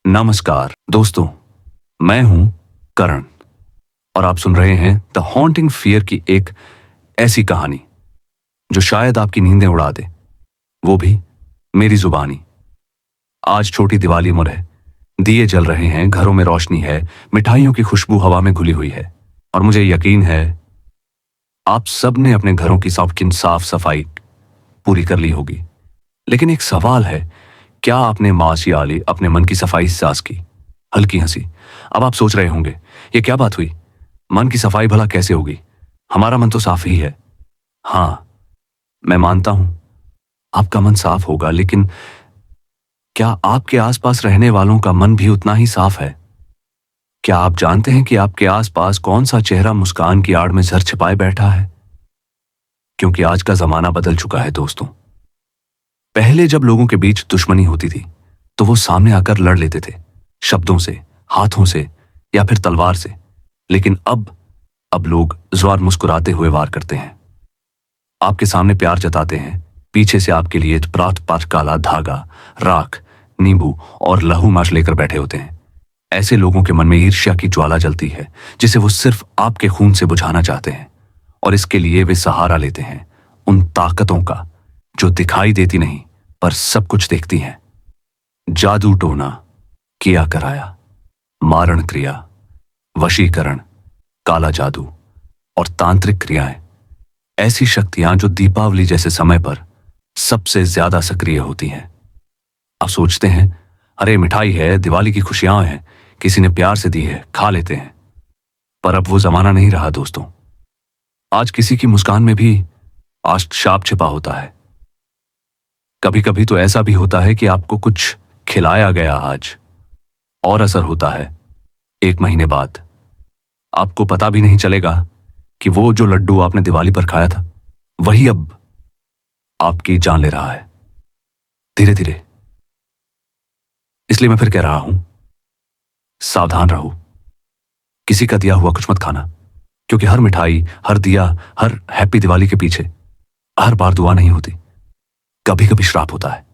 नमस्कार दोस्तों, मैं हूं करण और आप सुन रहे हैं द हॉन्टिंग फियर की एक ऐसी कहानी जो शायद आपकी नींदें उड़ा दे, वो भी मेरी जुबानी। आज छोटी दिवाली मुर है, दिए जल रहे हैं, घरों में रोशनी है, मिठाइयों की खुशबू हवा में घुली हुई है और मुझे यकीन है आप सब ने अपने घरों की साफ सफाई पूरी कर ली होगी। लेकिन एक सवाल है, क्या आपने मासियाली अपने मन की सफाई सास की? हल्की हंसी। अब आप सोच रहे होंगे, ये क्या बात हुई? मन की सफाई भला कैसे होगी? हमारा मन तो साफ ही है। हाँ, मैं मानता हूं आपका मन साफ होगा, लेकिन क्या आपके आसपास रहने वालों का मन भी उतना ही साफ है? क्या आप जानते हैं कि आपके आसपास कौन सा चेहरा मुस्कान की आड़ में जर छिपाए बैठा है? क्योंकि आज का जमाना बदल चुका है दोस्तों। पहले जब लोगों के बीच दुश्मनी होती थी तो वो सामने आकर लड़ लेते थे, शब्दों से, हाथों से या फिर तलवार से। लेकिन अब लोग ज़्वार मुस्कुराते हुए वार करते हैं। आपके सामने प्यार जताते हैं, पीछे से आपके लिए प्रात पर काला धागा, राख, नींबू और लहू माश लेकर बैठे होते हैं। ऐसे लोगों के मन में ईर्ष्या की ज्वाला जलती है जिसे वो सिर्फ आपके खून से बुझाना चाहते हैं, और इसके लिए वे सहारा लेते हैं उन ताकतों का जो दिखाई देती नहीं पर सब कुछ देखती हैं। जादू टोना, किया कराया, मारण क्रिया, वशीकरण, काला जादू और तांत्रिक क्रियाएं, ऐसी शक्तियां जो दीपावली जैसे समय पर सबसे ज्यादा सक्रिय होती हैं। आप सोचते हैं, अरे मिठाई है, दिवाली की खुशियां हैं, किसी ने प्यार से दी है, खा लेते हैं। पर अब वो जमाना नहीं रहा दोस्तों। आज किसी की मुस्कान में भी आज शाप छिपा होता है। कभी कभी तो ऐसा भी होता है कि आपको कुछ खिलाया गया आज और असर होता है 1 महीने बाद। आपको पता भी नहीं चलेगा कि वो जो लड्डू आपने दिवाली पर खाया था वही अब आपकी जान ले रहा है धीरे धीरे। इसलिए मैं फिर कह रहा हूं, सावधान रहो। किसी का दिया हुआ कुछ मत खाना, क्योंकि हर मिठाई, हर दिया, हर हैप्पी दिवाली के पीछे हर बार दुआ नहीं होती, कभी कभी श्राप होता है।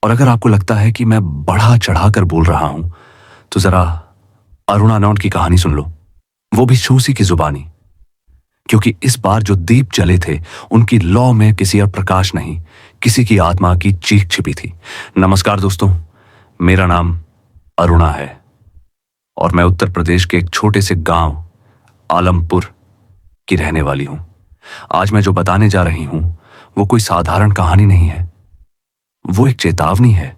और अगर आपको लगता है कि मैं बढ़ा चढ़ाकर बोल रहा हूं तो जरा अरुणा नौन की कहानी सुन लो, वो भी सूसी की जुबानी। क्योंकि इस बार जो दीप जले थे उनकी लौ में किसी और प्रकाश नहीं, किसी की आत्मा की चीख छिपी थी। नमस्कार दोस्तों, मेरा नाम अरुणा है और मैं उत्तर प्रदेश के एक छोटे से गांव आलमपुर की रहने वाली हूं। आज मैं जो बताने जा रही हूं वो कोई साधारण कहानी नहीं है, वो एक चेतावनी है,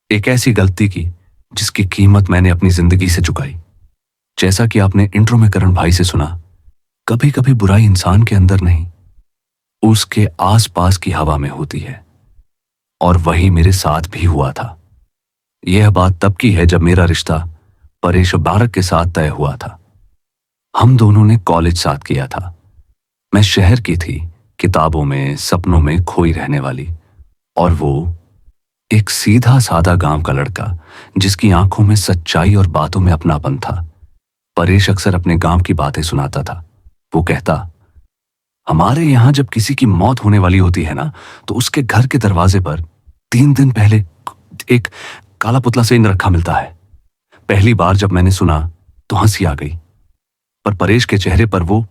एक ऐसी गलती की जिसकी कीमत मैंने अपनी जिंदगी से चुकाई। जैसा कि आपने इंट्रो में करण भाई से सुना, कभी कभी बुराई इंसान के अंदर नहीं, उसके आसपास की हवा में होती है, और वही मेरे साथ भी हुआ था। यह बात तब की है जब मेरा रिश्ता परेश बारक के साथ तय हुआ था। हम दोनों ने कॉलेज साथ किया था। मैं शहर की थी, किताबों में, सपनों में खोई रहने वाली, और वो एक सीधा साधा गांव का लड़का जिसकी आंखों में सच्चाई और बातों में अपनापन था। परेश अक्सर अपने गांव की बातें सुनाता था। वो कहता, हमारे यहां जब किसी की मौत होने वाली होती है ना, तो उसके घर के दरवाजे पर 3 दिन पहले एक काला पुतला से इन रखा मिलता है। पहली बार जब मैंने सुना तो हंसी आ गई, पर परेश के चेहरे पर वो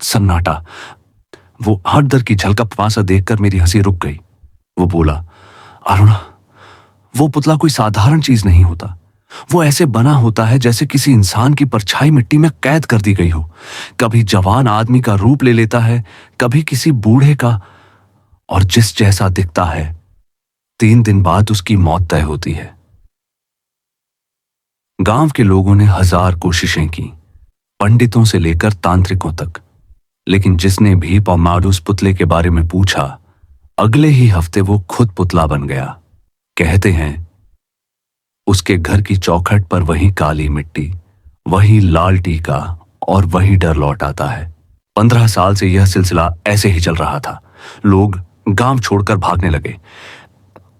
सन्नाटा, वो हर दर की झलका सा देखकर मेरी हंसी रुक गई। वो बोला, अरुणा, वो पुतला कोई साधारण चीज नहीं होता। वो ऐसे बना होता है जैसे किसी इंसान की परछाई मिट्टी में कैद कर दी गई हो। कभी जवान आदमी का रूप ले लेता है, कभी किसी बूढ़े का, और जिस जैसा दिखता है 3 दिन बाद उसकी मौत तय होती है। गांव के लोगों ने 1000 कोशिशें की, पंडितों से लेकर तांत्रिकों तक, लेकिन जिसने भी पमाडूस पुतले के बारे में पूछा, अगले ही हफ्ते वो खुद पुतला बन गया। कहते हैं उसके घर की चौखट पर वही काली मिट्टी, वही लाल टीका और वही डर लौट आता है। 15 साल से यह सिलसिला ऐसे ही चल रहा था। लोग गांव छोड़कर भागने लगे,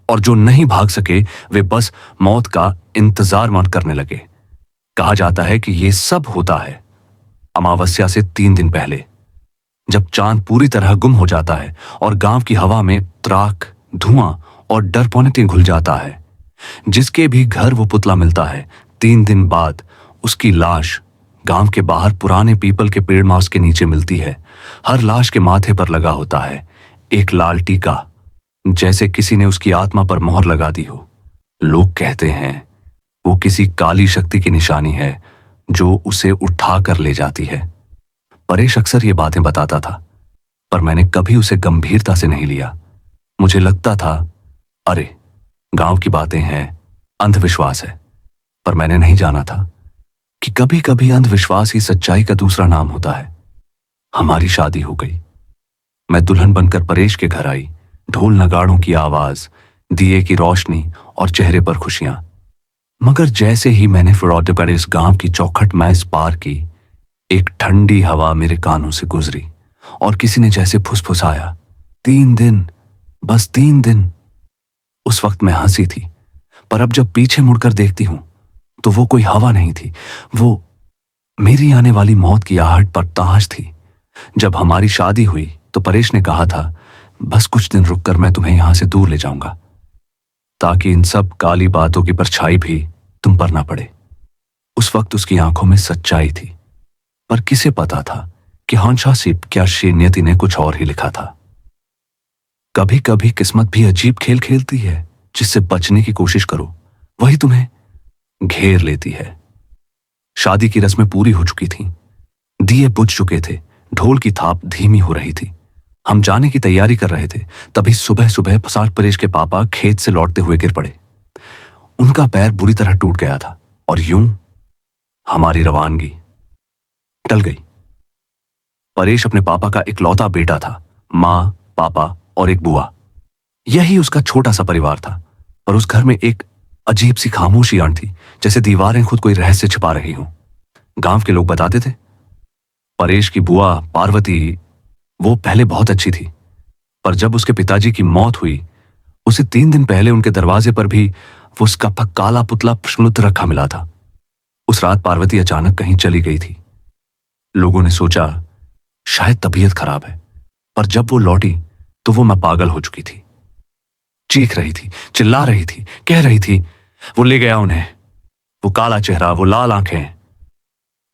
और जो नहीं भाग सके वे बस मौत का इंतजार मत करने लगे। कहा जाता है कि यह सब होता है अमावस्या से 3 दिन पहले, जब चांद पूरी तरह गुम हो जाता है और गांव की हवा में त्राक, धुआं और डर पौने घुल जाता है। जिसके भी घर वो पुतला मिलता है, 3 दिन बाद उसकी लाश गांव के बाहर पुराने पीपल के पेड़ मांस के नीचे मिलती है। हर लाश के माथे पर लगा होता है एक लाल टीका, जैसे किसी ने उसकी आत्मा पर मोहर लगा दी हो। लोग कहते हैं वो किसी काली शक्ति की निशानी है जो उसे उठा कर ले जाती है। परेश अक्सर ये बातें बताता था, पर मैंने कभी उसे गंभीरता से नहीं लिया। मुझे लगता था अरे गांव की बातें हैं, अंधविश्वास है। पर मैंने नहीं जाना था कि कभी कभी अंधविश्वास ही सच्चाई का दूसरा नाम होता है। हमारी शादी हो गई। मैं दुल्हन बनकर परेश के घर आई। ढोल नगाड़ों की आवाज, दिए की रोशनी और चेहरे पर खुशियां। मगर जैसे ही मैंने फिरौते पर इस गांव की चौखट मैस पार की, एक ठंडी हवा मेरे कानों से गुजरी और किसी ने जैसे फुसफुसाया, 3 दिन, बस 3 दिन। उस वक्त मैं हंसी थी, पर अब जब पीछे मुड़कर देखती हूं तो वो कोई हवा नहीं थी, वो मेरी आने वाली मौत की आहट पर ताश थी। जब हमारी शादी हुई तो परेश ने कहा था, बस कुछ दिन रुककर मैं तुम्हें यहां से दूर ले जाऊंगा, ताकि इन सब काली बातों की परछाई भी तुम पर ना पड़े। उस वक्त उसकी आंखों में सच्चाई थी, पर किसे पता था कि हंसा सिप क्या नियति ने कुछ और ही लिखा था। कभी कभी किस्मत भी अजीब खेल खेलती है, जिससे बचने की कोशिश करो वही तुम्हें घेर लेती है। शादी की रस्में पूरी हो चुकी थीं, दिए बुझ चुके थे, ढोल की थाप धीमी हो रही थी। हम जाने की तैयारी कर रहे थे, तभी सुबह सुबह पसार परेश के पापा खेत से लौटते हुए गिर पड़े। उनका पैर बुरी तरह टूट गया था और यूं हमारी रवानगी टल गई। परेश अपने पापा का इकलौता बेटा था। मां, पापा और एक बुआ, यही उसका छोटा सा परिवार था। पर उस घर में एक अजीब सी खामोशी आन थी, जैसे दीवारें खुद कोई रहस्य छिपा रही हों। गांव के लोग बताते थे, परेश की बुआ पार्वती वो पहले बहुत अच्छी थी, पर जब उसके पिताजी की मौत हुई, उसे 3 दिन पहले उनके दरवाजे पर भी वो उसका काला पुतला प्रश्नोत्तर रखा मिला था। उस रात पार्वती अचानक कहीं चली गई थी। लोगों ने सोचा शायद तबीयत खराब है, पर जब वो लौटी तो वो मैं पागल हो चुकी थी। चीख रही थी, चिल्ला रही थी, कह रही थी वो ले गया उन्हें, वो काला चेहरा, वो लाल आंखें।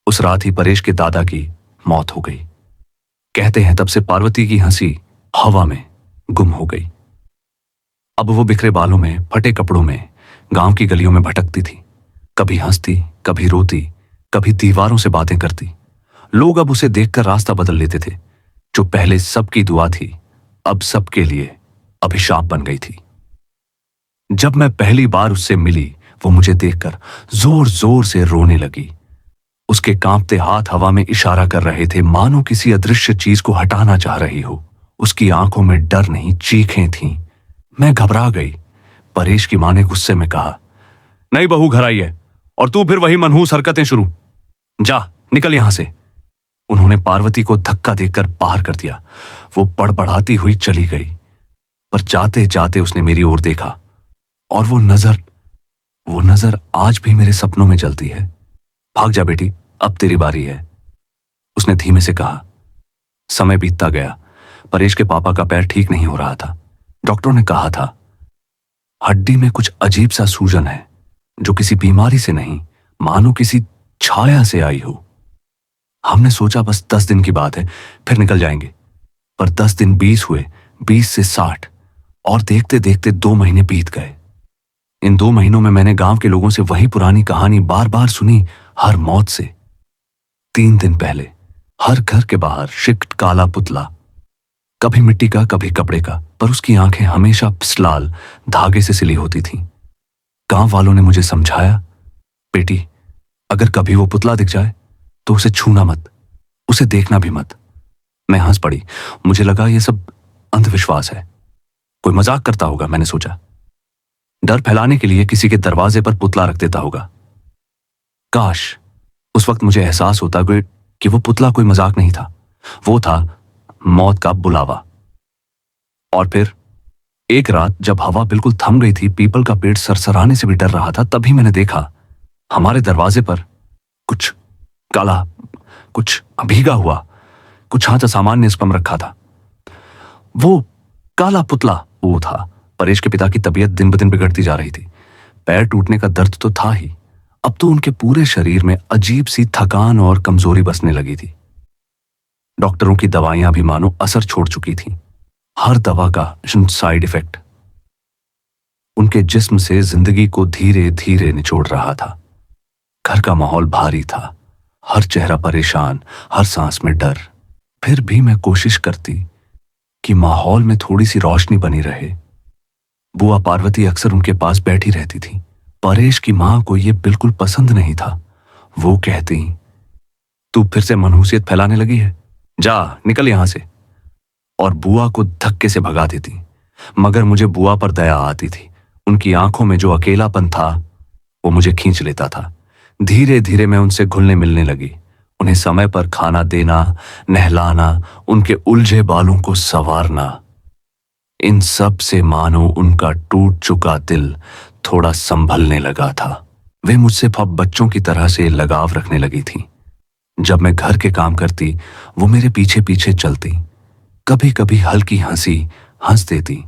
उस रात ही परेश के दादा की मौत हो गई। कहते हैं तब से पार्वती की हंसी हवा में गुम हो गई। अब वो बिखरे बालों में, फटे कपड़ों में गांव की गलियों में भटकती थी, कभी हंसती, कभी रोती, कभी दीवारों से बातें करती। लोग अब उसे देखकर रास्ता बदल लेते थे। जो पहले सबकी दुआ थी, अब सबके लिए अभिशाप बन गई थी। जब मैं पहली बार उससे मिली, वो मुझे देखकर जोर जोर से रोने लगी। उसके कांपते हाथ हवा में इशारा कर रहे थे, मानो किसी अदृश्य चीज को हटाना चाह रही हो। उसकी आंखों में डर नहीं, चीखें थीं। मैं घबरा गई। परेश की मां ने गुस्से में कहा, नई बहू घर आई है और तू फिर वही मनहूस हरकतें शुरू। जा, निकल यहां से। उन्होंने पार्वती को धक्का देकर बाहर कर दिया। वो बड़बड़ाती हुई चली गई, पर जाते जाते उसने मेरी ओर देखा और वो नजर आज भी मेरे सपनों में जलती है। भाग जा बेटी, अब तेरी बारी है, उसने धीमे से कहा। समय बीतता गया। परेश के पापा का पैर ठीक नहीं हो रहा था। डॉक्टरों ने कहा था हड्डी में कुछ अजीब सा सूजन है, जो किसी बीमारी से नहीं, मानो किसी छाया से आई हो। हमने सोचा बस 10 दिन की बात है, फिर निकल जाएंगे। पर 10 दिन 20 हुए, 20 से 60, और देखते देखते 2 महीने बीत गए। इन 2 महीनों में मैंने गांव के लोगों से वही पुरानी कहानी बार बार सुनी, हर मौत से। 3 दिन पहले हर घर के बाहर शिक्त काला पुतला, कभी मिट्टी का, कभी कपड़े का, पर उसकी आंखें हमेशा पिसलाल धागे से सिली होती थीं। गांव वालों ने मुझे समझाया, बेटी, अगर कभी वो पुतला दिख जाए तो उसे छूना मत, उसे देखना भी मत। मैं हंस पड़ी। मुझे लगा ये सब अंधविश्वास है, कोई मजाक करता होगा, मैंने सोचा। डर फैलाने के लिए किसी के दरवाजे पर पुतला रख देता होगा। काश उस वक्त मुझे एहसास होता कि वो पुतला कोई मजाक नहीं था, वो था मौत का बुलावा। और फिर एक रात जब हवा बिल्कुल थम गई थी, पीपल का पेड़ सरसराने से भी डर रहा था, तभी मैंने देखा हमारे दरवाजे पर कुछ काला, कुछ भीगा हुआ, कुछ हाथ सामान ने स्पम रखा था। वो काला पुतला वो था। परेश के पिता की तबीयत दिन ब दिन बिगड़ती जा रही थी। पैर टूटने का दर्द तो था ही, अब तो उनके पूरे शरीर में अजीब सी थकान और कमजोरी बसने लगी थी। डॉक्टरों की दवाइयां भी मानो असर छोड़ चुकी थीं। हर दवा का साइड इफेक्ट उनके जिस्म से जिंदगी को धीरे धीरे निचोड़ रहा था। घर का माहौल भारी था, हर चेहरा परेशान, हर सांस में डर। फिर भी मैं कोशिश करती कि माहौल में थोड़ी सी रोशनी बनी रहे। बुआ पार्वती अक्सर उनके पास बैठी रहती थी। परेश की मां को यह बिल्कुल पसंद नहीं था। वो कहती, तू फिर से मनहूसियत फैलाने लगी है, जा निकल यहां से, और बुआ को धक्के से भगा देती। मगर मुझे बुआ पर दया आती थी। उनकी आंखों में जो अकेलापन था वो मुझे खींच लेता था। धीरे धीरे मैं उनसे घुलने मिलने लगी। उन्हें समय पर खाना देना, नहलाना, उनके उलझे बालों को संवारना, इन सब से मानो उनका टूट चुका दिल थोड़ा संभलने लगा था। वे मुझसे अब बच्चों की तरह से लगाव रखने लगी थी। जब मैं घर के काम करती, वो मेरे पीछे पीछे चलती। कभी कभी हल्की हंसी हंस देती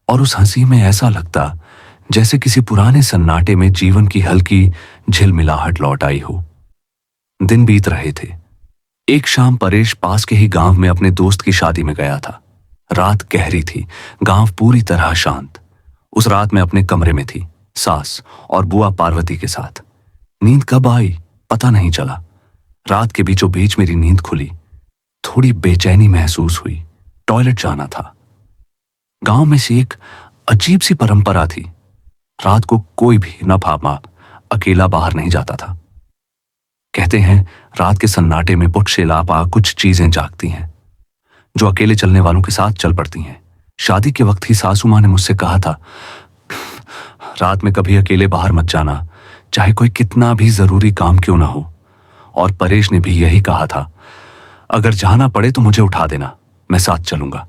और उस हंसी में ऐसा लगता जैसे किसी पुराने सन्नाटे में जीवन की हल्की झिलमिलाहट लौट आई हो। दिन बीत रहे थे। एक शाम परेश पास के ही गांव में अपने दोस्त की शादी में गया था। रात गहरी थी, गांव पूरी तरह शांत। उस रात मैं अपने कमरे में थी, सास और बुआ पार्वती के साथ। नींद कब आई पता नहीं चला। रात के बीचों बीच मेरी नींद खुली। थोड़ी बेचैनी महसूस हुई। टॉयलेट जाना था। गांव में से एक अजीब सी परंपरा थी, रात को कोई भी न भामा अकेला बाहर नहीं जाता था। कहते हैं रात के सन्नाटे में पुट लापा कुछ चीजें जागती हैं जो अकेले चलने वालों के साथ चल पड़ती हैं। शादी के वक्त ही सासू मां ने मुझसे कहा था, रात में कभी अकेले बाहर मत जाना, चाहे कोई कितना भी जरूरी काम क्यों ना हो। और परेश ने भी यही कहा था, अगर जाना पड़े तो मुझे उठा देना, मैं साथ चलूंगा।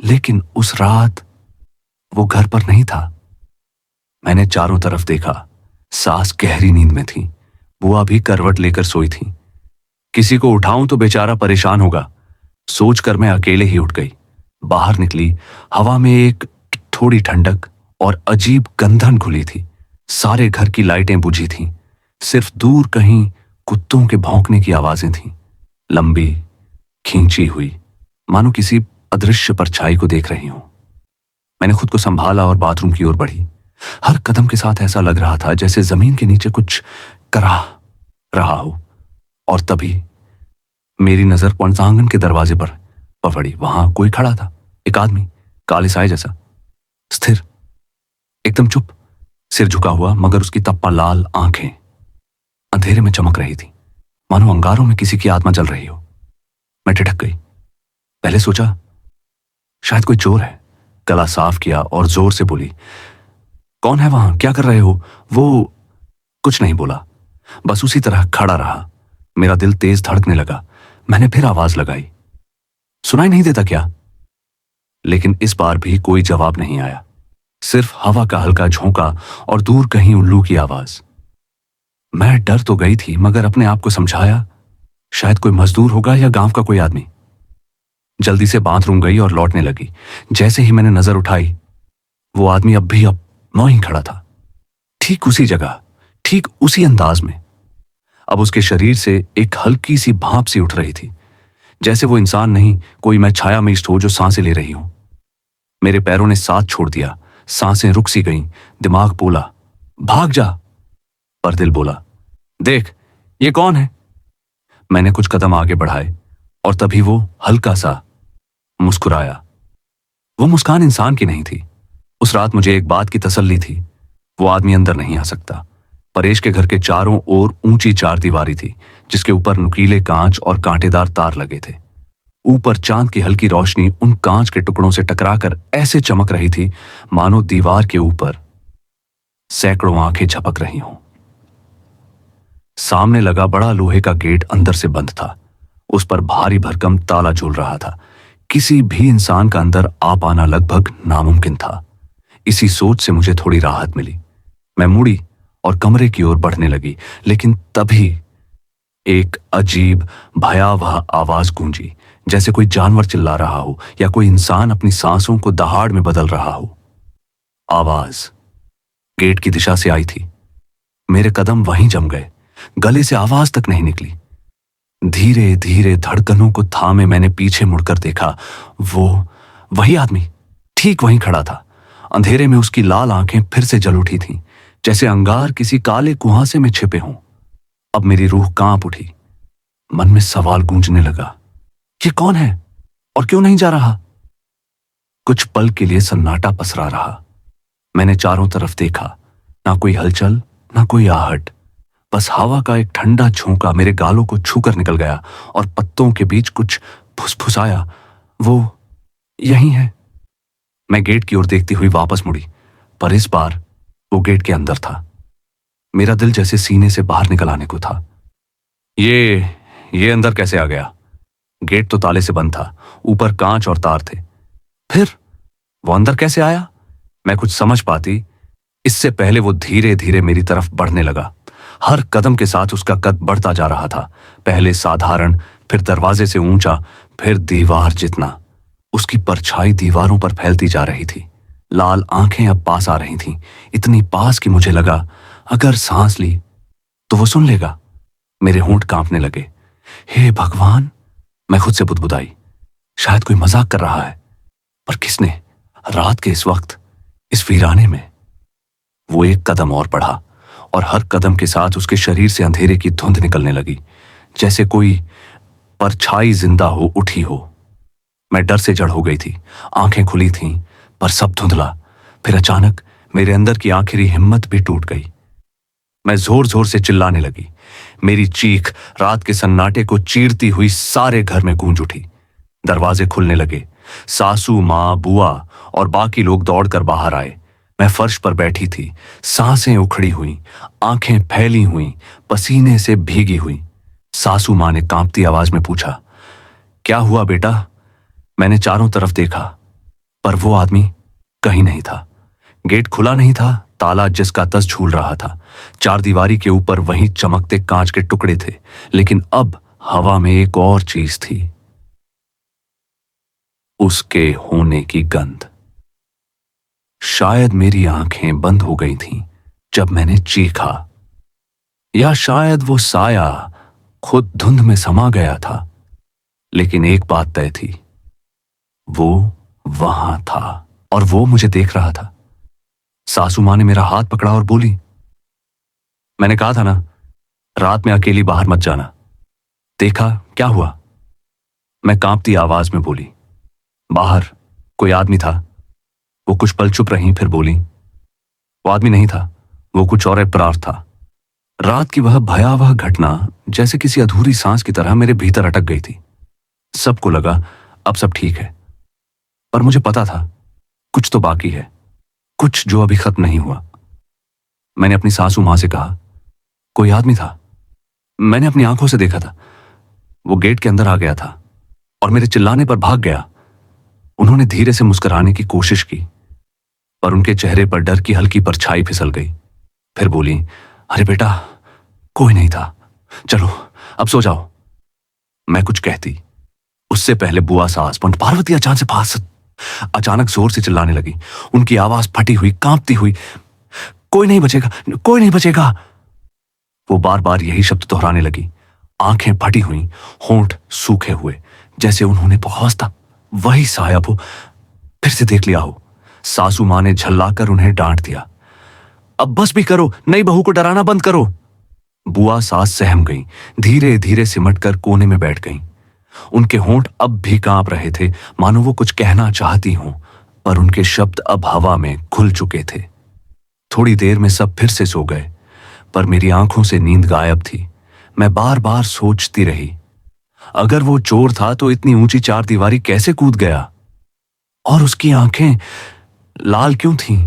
लेकिन उस रात वो घर पर नहीं था। मैंने चारों तरफ देखा। सास गहरी नींद में थी, बुआ भी करवट लेकर सोई थी। किसी को उठाऊं तो बेचारा परेशान होगा, सोचकर मैं अकेले ही उठ गई। बाहर निकली। हवा में एक थोड़ी ठंडक और अजीब गंधन घुली थी। सारे घर की लाइटें बुझी थीं। सिर्फ दूर कहीं कुत्तों के भौंकने की आवाजें थीं, लंबी, खींची हुई, मानो किसी अदृश्य परछाई को देख रही हूं। मैंने खुद को संभाला और बाथरूम की ओर बढ़ी। हर कदम के साथ ऐसा लग रहा था जैसे जमीन के नीचे कुछ करा रहा हो। और तभी मेरी नजर पणसांगन के दरवाजे पर पड़ी। वहां कोई खड़ा था, एक आदमी, काले साए जैसा, स्थिर, एकदम चुप, सिर झुका हुआ, मगर उसकी तप्पा लाल आंखें अंधेरे में चमक रही थी, मानो अंगारों में किसी की आत्मा जल रही हो। मैं ठिठक गई। पहले सोचा शायद कोई चोर है। गला साफ किया और जोर से बोली, कौन है वहां, क्या कर रहे हो? वो कुछ नहीं बोला, बस उसी तरह खड़ा रहा। मेरा दिल तेज धड़कने लगा। मैंने फिर आवाज लगाई, सुनाई नहीं देता क्या? लेकिन इस बार भी कोई जवाब नहीं आया, सिर्फ हवा का हल्का झोंका और दूर कहीं उल्लू की आवाज। मैं डर तो गई थी, मगर अपने आप को समझाया शायद कोई मजदूर होगा या गांव का कोई आदमी। जल्दी से बाथरूम गई और लौटने लगी। जैसे ही मैंने नजर उठाई, वो आदमी अब वहीं खड़ा था, ठीक उसी जगह, ठीक उसी अंदाज में। अब उसके शरीर से एक हल्की सी भाप सी उठ रही थी, जैसे वो इंसान नहीं, कोई मैं छाया में हो जो सांसें ले रही हूं। मेरे पैरों ने साथ छोड़ दिया, सांसें रुक सी गईं। दिमाग बोला, भाग जा, पर दिल बोला, देख ये कौन है? मैंने कुछ कदम आगे बढ़ाए और तभी वो हल्का सा मुस्कुराया। वो मुस्कान इंसान की नहीं थी। उस रात मुझे एक बात की तसल्ली थी, वो आदमी अंदर नहीं आ सकता। परेश के घर के चारों ओर ऊंची चारदीवारी थी, जिसके ऊपर नुकीले कांच और कांटेदार तार लगे थे। ऊपर चांद की हल्की रोशनी उन कांच के टुकड़ों से टकराकर ऐसे चमक रही थी मानो दीवार के ऊपर सैकड़ों आंखें झपक रही हों। सामने लगा बड़ा लोहे का गेट अंदर से बंद था। उस पर भारी भरकम ताला झूल रहा था। किसी भी इंसान का अंदर आ पाना लगभग नामुमकिन था। इसी सोच से मुझे थोड़ी राहत मिली। मैं मुड़ी और कमरे की ओर बढ़ने लगी, लेकिन तभी एक अजीब भयावह आवाज गूंजी, जैसे कोई जानवर चिल्ला रहा हो या कोई इंसान अपनी सांसों को दहाड़ में बदल रहा हो। आवाज गेट की दिशा से आई थी। मेरे कदम वहीं जम गए, गले से आवाज तक नहीं निकली। धीरे धीरे धड़कनों को थामे मैंने पीछे मुड़कर देखा। वही आदमी ठीक वहीं खड़ा था। अंधेरे में उसकी लाल आंखें फिर से जल उठी थीं, जैसे अंगार किसी काले कुहासे में छिपे हों। अब मेरी रूह कांप उठी। मन में सवाल गूंजने लगा, ये कौन है और क्यों नहीं जा रहा? कुछ पल के लिए सन्नाटा पसरा रहा। मैंने चारों तरफ देखा, ना कोई हलचल, ना कोई आहट। बस हवा का एक ठंडा झोंका मेरे गालों को छूकर निकल गया और पत्तों के बीच कुछ फुसफुसाया, वो यही है। मैं गेट की ओर देखती हुई वापस मुड़ी, पर इस बार वो गेट के अंदर था। मेरा दिल जैसे सीने से बाहर निकल आने को था। ये अंदर कैसे आ गया? गेट तो ताले से बंद था, ऊपर कांच और तार थे। फिर वो अंदर कैसे आया? मैं कुछ समझ पाती इससे पहले वो धीरे धीरे मेरी तरफ बढ़ने लगा। हर कदम के साथ उसका कद बढ़ता जा रहा था। पहले साधारण, फिर दरवाजे से ऊंचा, फिर दीवार जितना। उसकी परछाई दीवारों पर फैलती जा रही थी। लाल आंखें अब पास आ रही थीं, इतनी पास कि मुझे लगा अगर सांस ली तो वो सुन लेगा। मेरे होंठ कांपने लगे। हे भगवान, मैं खुद से बुदबुदाई। शायद कोई मजाक कर रहा है, पर किसने? रात के इस वक्त, इस वीराने में। वो एक कदम और बढ़ा और हर कदम के साथ उसके शरीर से अंधेरे की धुंध निकलने लगी, जैसे कोई परछाई जिंदा हो उठी हो। मैं डर से जड़ हो गई थी। आंखें खुली थीं, पर सब धुंधला। फिर अचानक मेरे अंदर की आखिरी हिम्मत भी टूट गई। मैं जोर जोर से चिल्लाने लगी। मेरी चीख रात के सन्नाटे को चीरती हुई सारे घर में गूंज उठी। दरवाजे खुलने लगे। सासू, माँ, बुआ और बाकी लोग दौड़कर बाहर आए। मैं फर्श पर बैठी थी, सांसें उखड़ी हुई, आंखें फैली हुई, पसीने से भीगी हुई। सासू माँ ने कांपती आवाज में पूछा, क्या हुआ बेटा? मैंने चारों तरफ देखा, पर वो आदमी कहीं नहीं था। गेट खुला नहीं था, ताला जिसका तस झूल रहा था। चारदीवारी के ऊपर वहीं चमकते कांच के टुकड़े थे, लेकिन अब हवा में एक और चीज थी, उसके होने की गंध। शायद मेरी आंखें बंद हो गई थीं जब मैंने चीखा, या शायद वो साया खुद धुंध में समा गया था। लेकिन एक बात तय थी, वो वहां था और वो मुझे देख रहा था। सासू मां ने मेरा हाथ पकड़ा और बोली, मैंने कहा था ना, रात में अकेली बाहर मत जाना। देखा क्या हुआ? मैं कांपती आवाज में बोली, बाहर कोई आदमी था। वो कुछ पल चुप रही, फिर बोली, वो आदमी नहीं था, वो कुछ और अप्रार था। रात की वह भयावह घटना जैसे किसी अधूरी सांस की तरह मेरे भीतर अटक गई थी। सबको लगा अब सब ठीक है, पर मुझे पता था कुछ तो बाकी है, कुछ जो अभी खत्म नहीं हुआ। मैंने अपनी सासू मां से कहा, कोई आदमी था, मैंने अपनी आंखों से देखा था। वो गेट के अंदर आ गया था और मेरे चिल्लाने पर भाग गया। उन्होंने धीरे से मुस्कुराने की कोशिश की, पर उनके चेहरे पर डर की हल्की परछाई फिसल गई। फिर बोली, अरे बेटा, कोई नहीं था, चलो अब सो जाओ। मैं कुछ कहती उससे पहले बुआ सास पार्वती अचानक जोर से चिल्लाने लगी। उनकी आवाज फटी हुई, कांपती हुई, कोई नहीं बचेगा, कोई नहीं बचेगा। वो बार बार यही शब्द दोहराने लगी। आंखें फटी हुई, होंठ सूखे हुए, जैसे उन्होंने बहुत था वही साया वो फिर से देख लिया हो। सासू मां ने झल्लाकर उन्हें डांट दिया, अब बस भी करो, नई बहू को डराना बंद करो। बुआ सास सहम गई, धीरे धीरे सिमटकर कोने में बैठ गईं। उनके होंठ अब भी कांप रहे थे, मानो वो कुछ कहना चाहती हों, पर उनके शब्द अब हवा में घुल चुके थे। थोड़ी देर में सब फिर से सो गए, पर मेरी आंखों से नींद गायब थी। मैं बार बार सोचती रही, अगर वो चोर था तो इतनी ऊंची चारदीवारी कैसे कूद गया? और उसकी आंखें लाल क्यों थीं?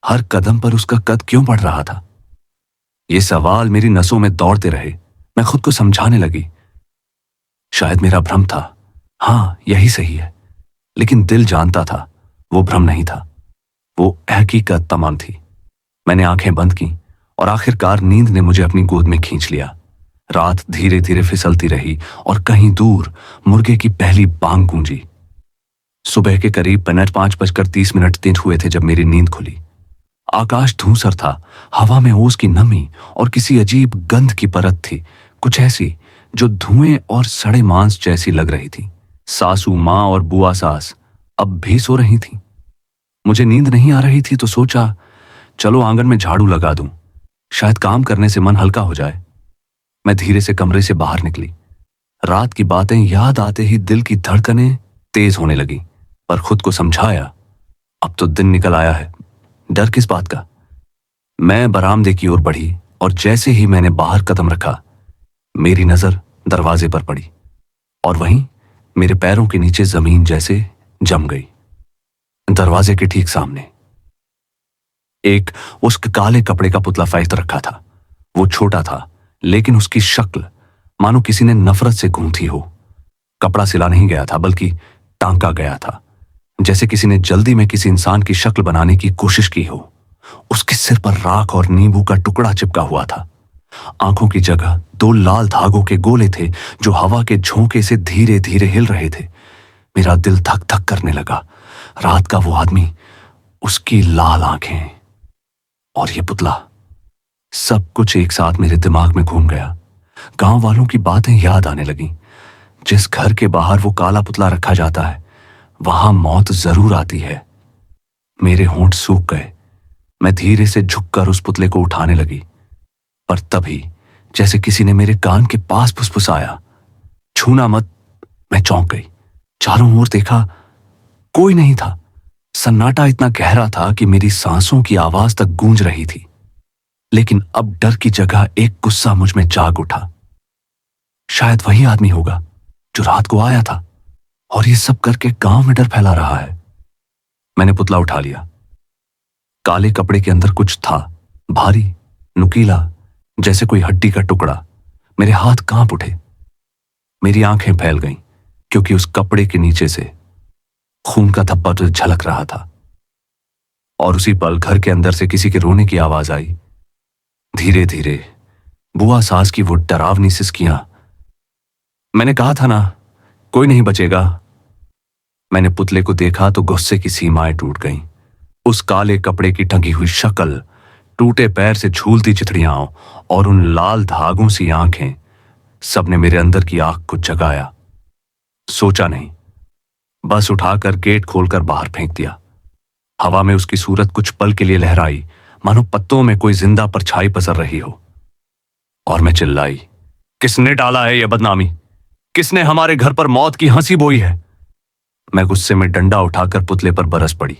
हर कदम पर उसका कद क्यों बढ़ रहा था? ये सवाल मेरी नसों में दौड़ते रहे। मैं खुद को समझाने लगी, शायद मेरा भ्रम था, हां यही सही है। लेकिन दिल जानता था वो भ्रम नहीं था, वो हकीकत तमाम थी। मैंने आंखें बंद की और आखिरकार नींद ने मुझे अपनी गोद में खींच लिया। रात धीरे धीरे फिसलती रही और कहीं दूर मुर्गे की पहली बांग गूंजी। सुबह के करीब 5:30 दिन हुए थे जब मेरी नींद खुली। आकाश धूसर था, हवा में ओस की नमी और किसी अजीब गंध की परत थी, कुछ ऐसी जो धुएं और सड़े मांस जैसी लग रही थी। सासू माँ और बुआ सास अब भी सो रही थी। मुझे नींद नहीं आ रही थी तो सोचा चलो आंगन में झाड़ू लगा दूं, शायद काम करने से मन हल्का हो जाए। मैं धीरे से कमरे से बाहर निकली। रात की बातें याद आते ही दिल की धड़कनें तेज होने लगी, पर खुद को समझाया अब तो दिन निकल आया है, डर किस बात का। मैं बरामदे की ओर बढ़ी और जैसे ही मैंने बाहर कदम रखा मेरी नजर दरवाजे पर पड़ी और वहीं मेरे पैरों के नीचे जमीन जैसे जम गई। दरवाजे के ठीक सामने एक उस काले कपड़े का पुतला फेंक रखा था। वो छोटा था लेकिन उसकी शक्ल मानो किसी ने नफरत से गूंथी हो। कपड़ा सिला नहीं गया था बल्कि टांका गया था, जैसे किसी ने जल्दी में किसी इंसान की शक्ल बनाने की कोशिश की हो। उसके सिर पर राख और नींबू का टुकड़ा चिपका हुआ था। आंखों की जगह दो लाल धागों के गोले थे जो हवा के झोंके से धीरे धीरे हिल रहे थे। मेरा दिल धक धक करने लगा। रात का वो आदमी, उसकी लाल आंखें और ये पुतला, सब कुछ एक साथ मेरे दिमाग में घूम गया। गांव वालों की बातें याद आने लगी। जिस घर के बाहर वो काला पुतला रखा जाता है वहां मौत जरूर आती है। मेरे होंठ सूख गए। मैं धीरे से झुककर उस पुतले को उठाने लगी, पर तभी जैसे किसी ने मेरे कान के पास फुसफुसाया, छूना मत। मैं चौंक गई। चारों ओर देखा, कोई नहीं था। सन्नाटा इतना गहरा था कि मेरी सांसों की आवाज तक गूंज रही थी। लेकिन अब डर की जगह एक गुस्सा मुझ में जाग उठा। शायद वही आदमी होगा जो रात को आया था और ये सब करके गांव में डर फैला रहा है। मैंने पुतला उठा लिया। काले कपड़े के अंदर कुछ था, भारी, नुकीला, जैसे कोई हड्डी का टुकड़ा। मेरे हाथ कांप उठे। मेरी आंखें फैल गईं क्योंकि उस कपड़े के नीचे से खून का धब्बा तो झलक रहा था। और उसी पल घर के अंदर से किसी के रोने की आवाज आई। धीरे धीरे बुआ सास की वो डरावनी सिसकियां। मैंने कहा था ना, कोई नहीं बचेगा। मैंने पुतले को देखा तो गुस्से की सीमाएं टूट गईं। उस काले कपड़े की टंगी हुई शक्ल, टूटे पैर से झूलती चिथड़ियां और उन लाल धागों सी आंखें, सबने मेरे अंदर की आग को जगाया। सोचा नहीं, बस उठाकर गेट खोलकर बाहर फेंक दिया। हवा में उसकी सूरत कुछ पल के लिए लहराई, मानो पत्तों में कोई जिंदा परछाई पसर रही हो। और मैं चिल्लाई, किसने डाला है यह बदनामी? किसने हमारे घर पर मौत की हंसी बोई है? मैं गुस्से में डंडा उठाकर पुतले पर बरस पड़ी,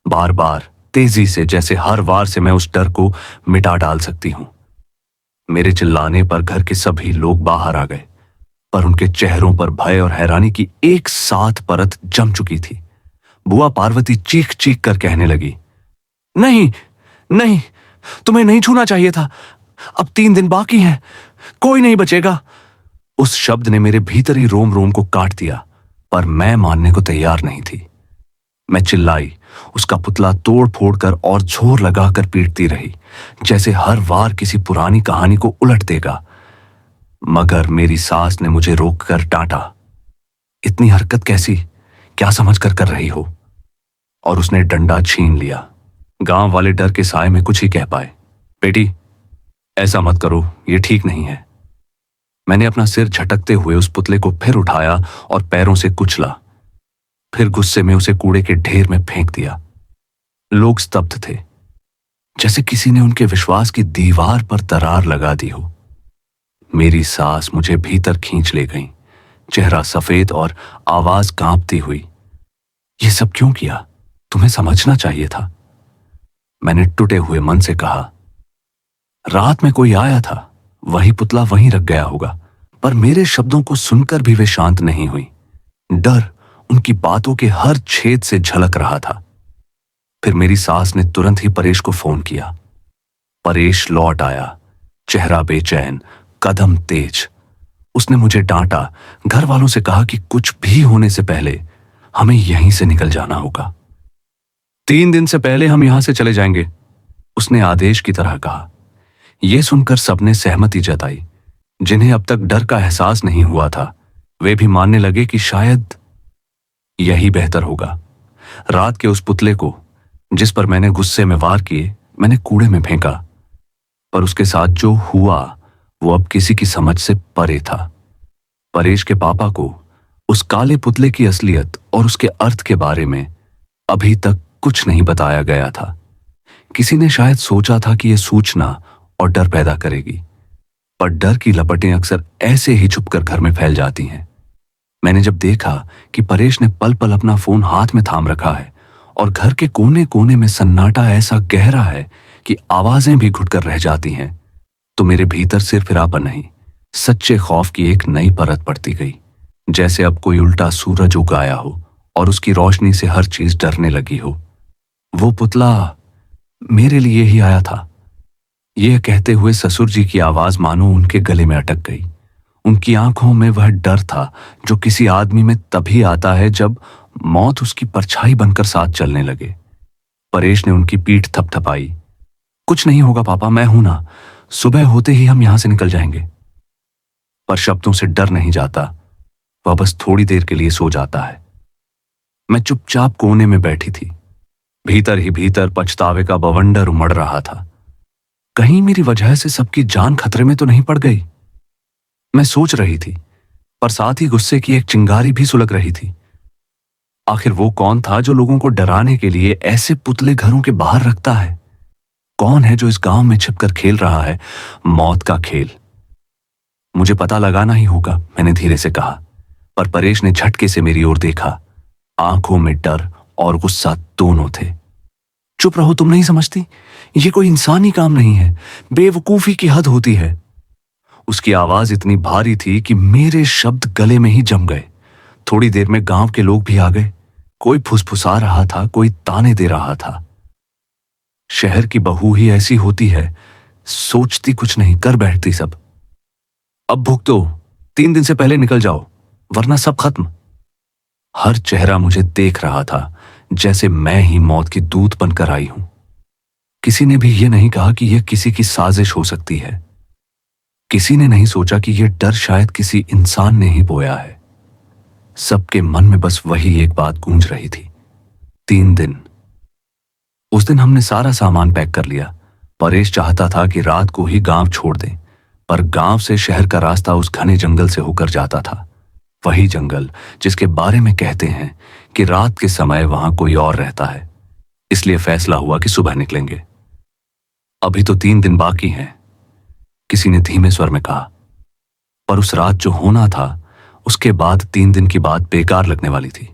बार बार, तेजी से, जैसे हर वार से मैं उस डर को मिटा डाल सकती हूं। मेरे चिल्लाने पर घर के सभी लोग बाहर आ गए, पर उनके चेहरों पर भय और हैरानी की एक साथ परत जम चुकी थी। बुआ पार्वती चीख चीख कर कहने लगी, नहीं नहीं, तुम्हें नहीं छूना चाहिए था। अब 3 दिन बाकी हैं, कोई नहीं बचेगा। उस शब्द ने मेरे भीतर ही रोम रोम को काट दिया, पर मैं मानने को तैयार नहीं थी। मैं चिल्लाई, उसका पुतला तोड़ फोड़ कर और जोर लगाकर पीटती रही, जैसे हर वार किसी पुरानी कहानी को उलट देगा। मगर मेरी सास ने मुझे रोककर डांटा, इतनी हरकत कैसी, क्या समझकर कर रही हो? और उसने डंडा छीन लिया। गांव वाले डर के साए में कुछ ही कह पाए। बेटी, ऐसा मत करो, यह ठीक नहीं है। मैंने अपना सिर झटकते हुए उस पुतले को फिर उठाया और पैरों से कुचला, फिर गुस्से में उसे कूड़े के ढेर में फेंक दिया। लोग स्तब्ध थे, जैसे किसी ने उनके विश्वास की दीवार पर दरार लगा दी हो। मेरी सास मुझे भीतर खींच ले गई, चेहरा सफेद और आवाज कांपती हुई। यह सब क्यों किया? तुम्हें समझना चाहिए था। मैंने टूटे हुए मन से कहा, रात में कोई आया था, वही पुतला वहीं रख गया होगा। पर मेरे शब्दों को सुनकर भी वे शांत नहीं हुई। डर उनकी बातों के हर छेद से झलक रहा था। फिर मेरी सास ने तुरंत ही परेश को फोन किया। परेश लौट आया, चेहरा बेचैन, कदम तेज। उसने मुझे डांटा, घर वालों से कहा कि कुछ भी होने से पहले हमें यहीं से निकल जाना होगा। 3 दिन से पहले हम यहां से चले जाएंगे, उसने आदेश की तरह कहा। यह सुनकर सबने सहमति जताई। जिन्हें अब तक डर का एहसास नहीं हुआ था, वे भी मानने लगे कि शायद यही बेहतर होगा। रात के उस पुतले को, जिस पर मैंने गुस्से में वार किए, मैंने कूड़े में फेंका, पर उसके साथ जो हुआ वो अब किसी की समझ से परे था। परेश के पापा को उस काले पुतले की असलियत और उसके अर्थ के बारे में अभी तक कुछ नहीं बताया गया था। किसी ने शायद सोचा था कि यह सूचना और डर पैदा करेगी, पर डर की लपटें अक्सर ऐसे ही छुपकर घर में फैल जाती हैं। मैंने जब देखा कि परेश ने पल पल अपना फोन हाथ में थाम रखा है और घर के कोने कोने में सन्नाटा ऐसा गहरा है कि आवाजें भी घुटकर रह जाती हैं, तो मेरे भीतर सिरफिरापन नहीं, सच्चे खौफ की एक नई परत पड़ती गई। जैसे अब कोई उल्टा सूरज उग आया हो और उसकी रोशनी से हर चीज डरने लगी हो। वो पुतला मेरे लिए ही आया था। यह कहते हुए ससुर जी की आवाज मानो उनके गले में अटक गई। उनकी आंखों में वह डर था जो किसी आदमी में तभी आता है जब मौत उसकी परछाई बनकर साथ चलने लगे। परेश ने उनकी पीठ थपथपाई। कुछ नहीं होगा पापा, मैं हूं ना, सुबह होते ही हम यहां से निकल जाएंगे। पर शब्दों से डर नहीं जाता, वह बस थोड़ी देर के लिए सो जाता है। मैं चुपचाप कोने में बैठी थी। भीतर ही भीतर पछतावे का बवंडर उमड़ रहा था। कहीं मेरी वजह से सबकी जान खतरे में तो नहीं पड़ गई। मैं सोच रही थी, पर साथ ही गुस्से की एक चिंगारी भी सुलग रही थी। आखिर वो कौन था जो लोगों को डराने के लिए ऐसे पुतले घरों के बाहर रखता है? कौन है जो इस गांव में छिपकर खेल रहा है मौत का खेल? मुझे पता लगाना ही होगा, मैंने धीरे से कहा। पर परेश ने झटके से मेरी ओर देखा। आंखों में डर और गुस्सा दोनों थे। चुप रहो, तुम नहीं समझती, ये कोई इंसानी काम नहीं है, बेवकूफी की हद होती है। उसकी आवाज इतनी भारी थी कि मेरे शब्द गले में ही जम गए। थोड़ी देर में गांव के लोग भी आ गए। कोई फुसफुसा रहा था, कोई ताने दे रहा था। शहर की बहू ही ऐसी होती है, सोचती कुछ नहीं, कर बैठती सब। अब भुगतो, 3 दिन से पहले निकल जाओ, वरना सब खत्म। हर चेहरा मुझे देख रहा था, जैसे मैं ही मौत की दूत बनकर आई हूं। किसी ने भी यह नहीं कहा कि यह किसी की साजिश हो सकती है। किसी ने नहीं सोचा कि यह डर शायद किसी इंसान ने ही बोया है। सबके मन में बस वही एक बात गूंज रही थी, 3 दिन। उस दिन हमने सारा सामान पैक कर लिया। परेश चाहता था कि रात को ही गांव छोड़ दें, पर गांव से शहर का रास्ता उस घने जंगल से होकर जाता था। वही जंगल जिसके बारे में कहते हैं कि रात के समय वहां कोई और रहता है। इसलिए फैसला हुआ कि सुबह निकलेंगे। अभी तो 3 दिन बाकी हैं, किसी ने धीमे स्वर में कहा। पर उस रात जो होना था, उसके बाद 3 दिन की बात बेकार लगने वाली थी।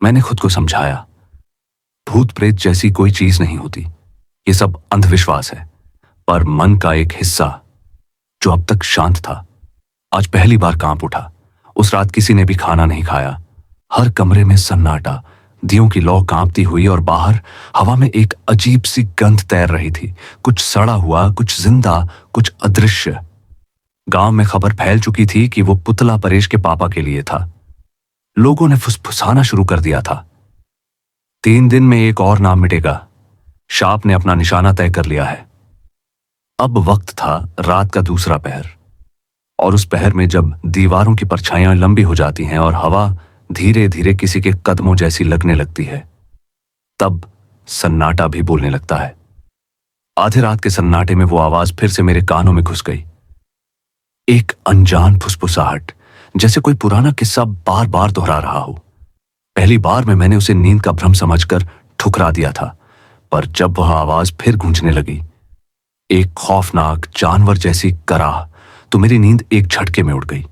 मैंने खुद को समझाया, भूत प्रेत जैसी कोई चीज नहीं होती, ये सब अंधविश्वास है। पर मन का एक हिस्सा जो अब तक शांत था, आज पहली बार कांप उठा। उस रात किसी ने भी खाना नहीं खाया। हर कमरे में सन्नाटा, दियों की लौ कांपती हुई, और बाहर हवा में एक अजीब सी गंध तैर रही थी, कुछ सड़ा हुआ, कुछ जिंदा, कुछ अदृश्य। गांव में खबर फैल चुकी थी कि वो पुतला परेश के पापा के लिए था। लोगों ने फुसफुसाना शुरू कर दिया था, 3 दिन में एक और नाम मिटेगा। शाप ने अपना निशाना तय कर लिया है। अब वक्त था रात का दूसरा पहर, और उस पहर में जब दीवारों की परछाइयां लंबी हो जाती हैं और हवा धीरे धीरे किसी के कदमों जैसी लगने लगती है, तब सन्नाटा भी बोलने लगता है। आधे रात के सन्नाटे में वो आवाज फिर से मेरे कानों में घुस गई। एक अनजान फुसफुसाहट, जैसे कोई पुराना किस्सा बार बार दोहरा रहा हो। पहली बार में मैंने उसे नींद का भ्रम समझकर ठुकरा दिया था, पर जब वह आवाज फिर गूंजने लगी, एक खौफनाक जानवर जैसी कराह, तो मेरी नींद एक झटके में उड़ गई।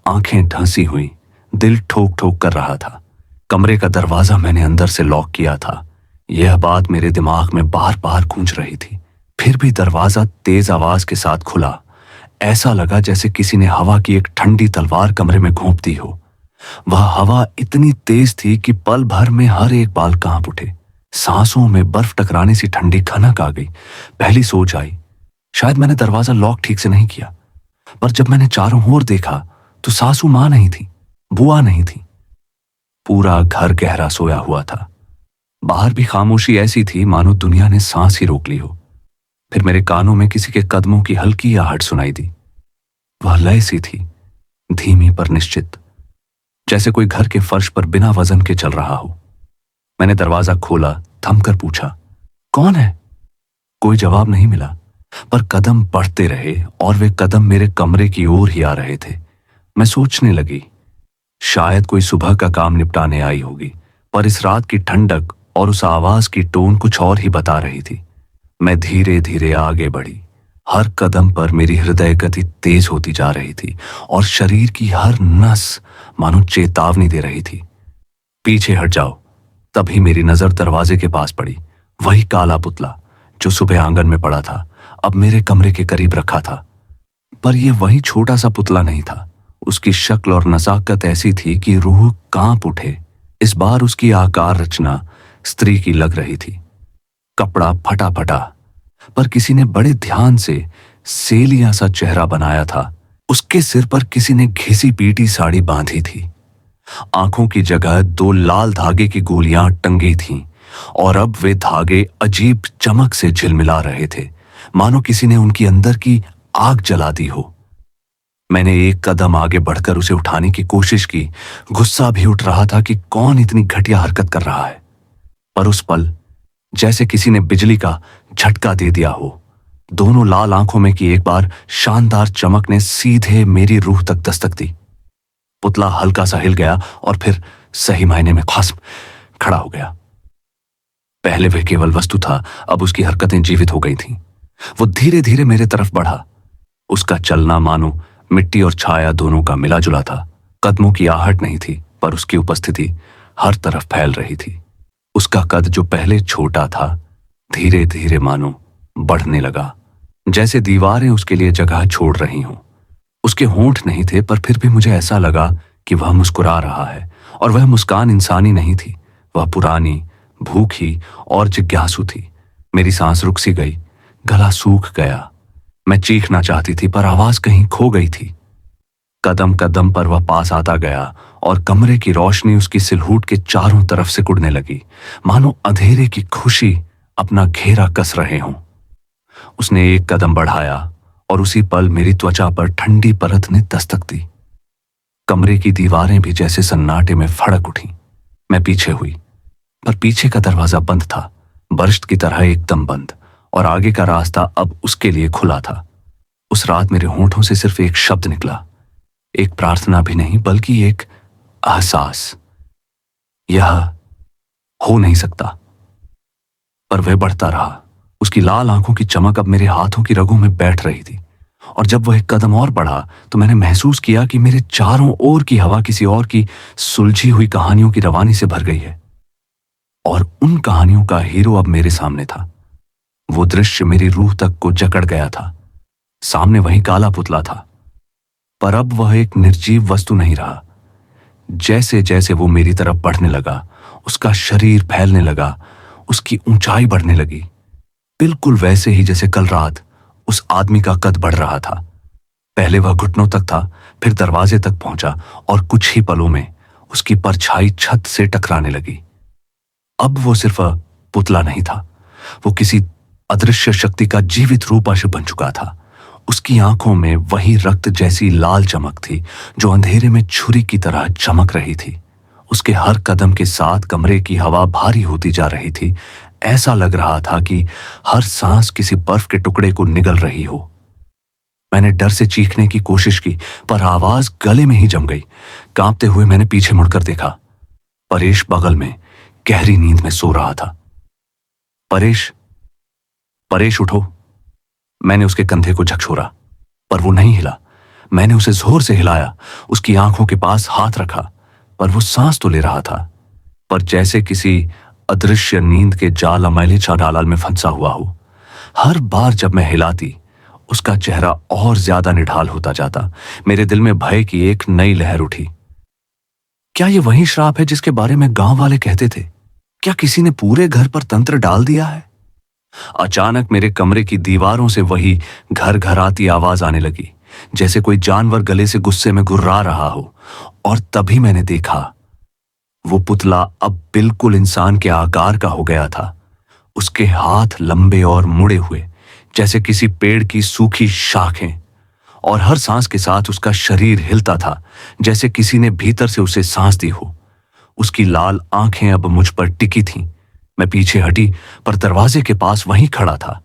आंखें ढंसी हुई, दिल ठोक ठोक कर रहा था। कमरे का दरवाजा मैंने अंदर से लॉक किया था। यह बात मेरे दिमाग में बार बार गूंज रही थी। फिर भी दरवाजा तेज आवाज के साथ खुला। ऐसा लगा जैसे किसी ने हवा की एक ठंडी तलवार कमरे में घोंप दी हो। वह हवा इतनी तेज थी कि पल भर में हर एक बाल कांप उठे। सांसों में बर्फ टकराने सी ठंडी खनक आ गई। पहली सोच आई, शायद मैंने दरवाजा लॉक ठीक से नहीं किया। पर जब मैंने चारों ओर देखा तो सासू मां नहीं थी, बुआ नहीं थी। पूरा घर गहरा सोया हुआ था। बाहर भी खामोशी ऐसी थी मानो दुनिया ने सांस ही रोक ली हो। फिर मेरे कानों में किसी के कदमों की हल्की आहट सुनाई दी। वह लय सी थी, धीमी पर निश्चित, जैसे कोई घर के फर्श पर बिना वजन के चल रहा हो। मैंने दरवाजा खोला, थमकर पूछा, कौन है? कोई जवाब नहीं मिला, पर कदम बढ़ते रहे और वे कदम मेरे कमरे की ओर ही आ रहे थे। मैं सोचने लगी, शायद कोई सुबह का काम निपटाने आई होगी, पर इस रात की ठंडक और उस आवाज की टोन कुछ और ही बता रही थी। मैं धीरे धीरे आगे बढ़ी। हर कदम पर मेरी हृदय गति तेज होती जा रही थी और शरीर की हर नस मानो चेतावनी दे रही थी, पीछे हट जाओ। तभी मेरी नजर दरवाजे के पास पड़ी। वही काला पुतला जो सुबह आंगन में पड़ा था, अब मेरे कमरे के करीब रखा था। पर यह वही छोटा सा पुतला नहीं था। उसकी शक्ल और नजाकत ऐसी थी कि रूह कांप उठे। इस बार उसकी आकार रचना स्त्री की लग रही थी। कपड़ा फटा फटा, पर किसी ने बड़े ध्यान से सेलिया सा चेहरा बनाया था। उसके सिर पर किसी ने घिसी पीटी साड़ी बांधी थी। आंखों की जगह 2 लाल धागे की गोलियां टंगी थीं और अब वे धागे अजीब चमक से झिलमिला रहे थे, मानो किसी ने उनकी अंदर की आग जला दी हो। मैंने एक कदम आगे बढ़कर उसे उठाने की कोशिश की। गुस्सा भी उठ रहा था कि कौन इतनी घटिया हरकत कर रहा है, पर उस पल जैसे किसी ने बिजली का झटका दे दिया हो। दोनों लाल आंखों में की एक बार शानदार चमक ने सीधे मेरी रूह तक दस्तक दी। पुतला हल्का सा हिल गया और फिर सही मायने में खस्म खड़ा हो गया। पहले वह केवल वस्तु था, अब उसकी हरकतें जीवित हो गई थीं। वो धीरे धीरे मेरे तरफ बढ़ा। उसका चलना मानो मिट्टी और छाया दोनों का मिला जुला था। कदमों की आहट नहीं थी, पर उसकी उपस्थिति हर तरफ फैल रही थी। उसका कद जो पहले छोटा था, धीरे धीरे मानो बढ़ने लगा, जैसे दीवारें उसके लिए जगह छोड़ रही हों। उसके होंठ नहीं थे, पर फिर भी मुझे ऐसा लगा कि वह मुस्कुरा रहा है, और वह मुस्कान इंसानी नहीं थी। वह पुरानी, भूखी और जिज्ञासु थी। मेरी सांस रुक सी गई, गला सूख गया। मैं चीखना चाहती थी, पर आवाज कहीं खो गई थी। कदम कदम पर वह पास आता गया और कमरे की रोशनी उसकी सिलहूट के चारों तरफ से उड़ने लगी, मानो अंधेरे की खुशी अपना घेरा कस रहे हों। उसने एक कदम बढ़ाया और उसी पल मेरी त्वचा पर ठंडी परत ने दस्तक दी। कमरे की दीवारें भी जैसे सन्नाटे में फड़क उठी। मैं पीछे हुई, पर पीछे का दरवाजा बंद था, बर्स्ट की तरह एकदम बंद, और आगे का रास्ता अब उसके लिए खुला था। उस रात मेरे होंठों से सिर्फ एक शब्द निकला, एक प्रार्थना भी नहीं, बल्कि एक एहसास, यह हो नहीं सकता। पर वह बढ़ता रहा। उसकी लाल आंखों की चमक अब मेरे हाथों की रगों में बैठ रही थी, और जब वह एक कदम और बढ़ा तो मैंने महसूस किया कि मेरे चारों ओर की हवा किसी और की सुलझी हुई कहानियों की रवानी से भर गई है, और उन कहानियों का हीरो अब मेरे सामने था। वो दृश्य मेरी रूह तक को जकड़ गया था। सामने वही काला पुतला था, पर अब वह एक निर्जीव वस्तु नहीं रहा। जैसे जैसे वो मेरी तरफ बढ़ने लगा, उसका शरीर फैलने लगा, उसकी ऊंचाई बढ़ने लगी, बिल्कुल वैसे ही जैसे कल रात उस आदमी का कद बढ़ रहा था। पहले वह घुटनों तक था, फिर दरवाजे तक पहुंचा, और कुछ ही पलों में उसकी परछाई छत से टकराने लगी। अब वो सिर्फ पुतला नहीं था, वो किसी अदृश्य शक्ति का जीवित रूपांश बन चुका था। उसकी आंखों में वही रक्त जैसी लाल चमक थी जो अंधेरे में छुरी की तरह चमक रही थी। उसके हर कदम के साथ कमरे की हवा भारी होती जा रही थी। ऐसा लग रहा था कि हर सांस किसी बर्फ के टुकड़े को निगल रही हो। मैंने डर से चीखने की कोशिश की, पर आवाज गले में ही जम गई। कांपते हुए मैंने पीछे मुड़कर देखा। परेश बगल में गहरी नींद में सो रहा था। परेश, परेश उठो। मैंने उसके कंधे को झकझोरा, पर वो नहीं हिला। मैंने उसे जोर से हिलाया, उसकी आंखों के पास हाथ रखा, पर वो सांस तो ले रहा था, पर जैसे किसी अदृश्य नींद के जाल मैले चाडालाल में फंसा हुआ हो। हर बार जब मैं हिलाती, उसका चेहरा और ज्यादा निढाल होता जाता। मेरे दिल में भय की एक नई लहर उठी। क्या ये वही श्राप है जिसके बारे में गांव वाले कहते थे? क्या किसी ने पूरे घर पर तंत्र डाल दिया है? अचानक मेरे कमरे की दीवारों से वही घर घर आती आवाज आने लगी, जैसे कोई जानवर गले से गुस्से में गुर्रा रहा हो। और तभी मैंने देखा, वो पुतला अब बिल्कुल इंसान के आकार का हो गया था। उसके हाथ लंबे और मुड़े हुए, जैसे किसी पेड़ की सूखी शाखें, और हर सांस के साथ उसका शरीर हिलता था, जैसे किसी ने भीतर से उसे सांस दी हो। उसकी लाल आंखें अब मुझ पर टिकी थीं। मैं पीछे हटी, पर दरवाजे के पास वहीं खड़ा था।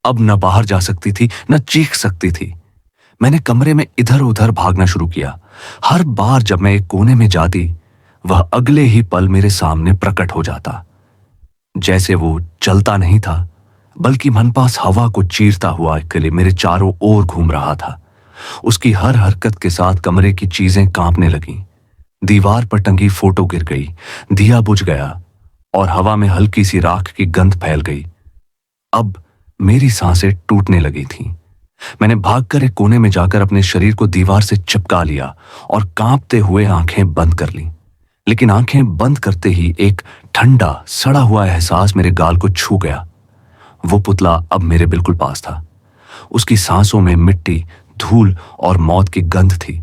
अब न बाहर जा सकती थी, न चीख सकती थी। मैंने कमरे में इधर उधर भागना शुरू किया। हर बार जब मैं एक कोने में जाती, वह अगले ही पल मेरे सामने प्रकट हो जाता। जैसे वो चलता नहीं था, बल्कि मन पास हवा को चीरता हुआ अकेले मेरे चारों ओर घूम रहा था। उसकी हर हरकत के साथ कमरे की चीजें कांपने लगीं। दीवार पर टंगी फोटो गिर गई, दिया बुझ गया और हवा में हल्की सी राख की गंध फैल गई। अब मेरी सांसें टूटने लगी थीं। मैंने भागकर एक कोने में जाकर अपने शरीर को दीवार से चिपका लिया और कांपते हुए आंखें बंद कर लीं। लेकिन आंखें बंद करते ही एक ठंडा सड़ा हुआ एहसास मेरे गाल को छू गया। वो पुतला अब मेरे बिल्कुल पास था। उसकी सांसों में मिट्टी, धूल और मौत की गंध थी।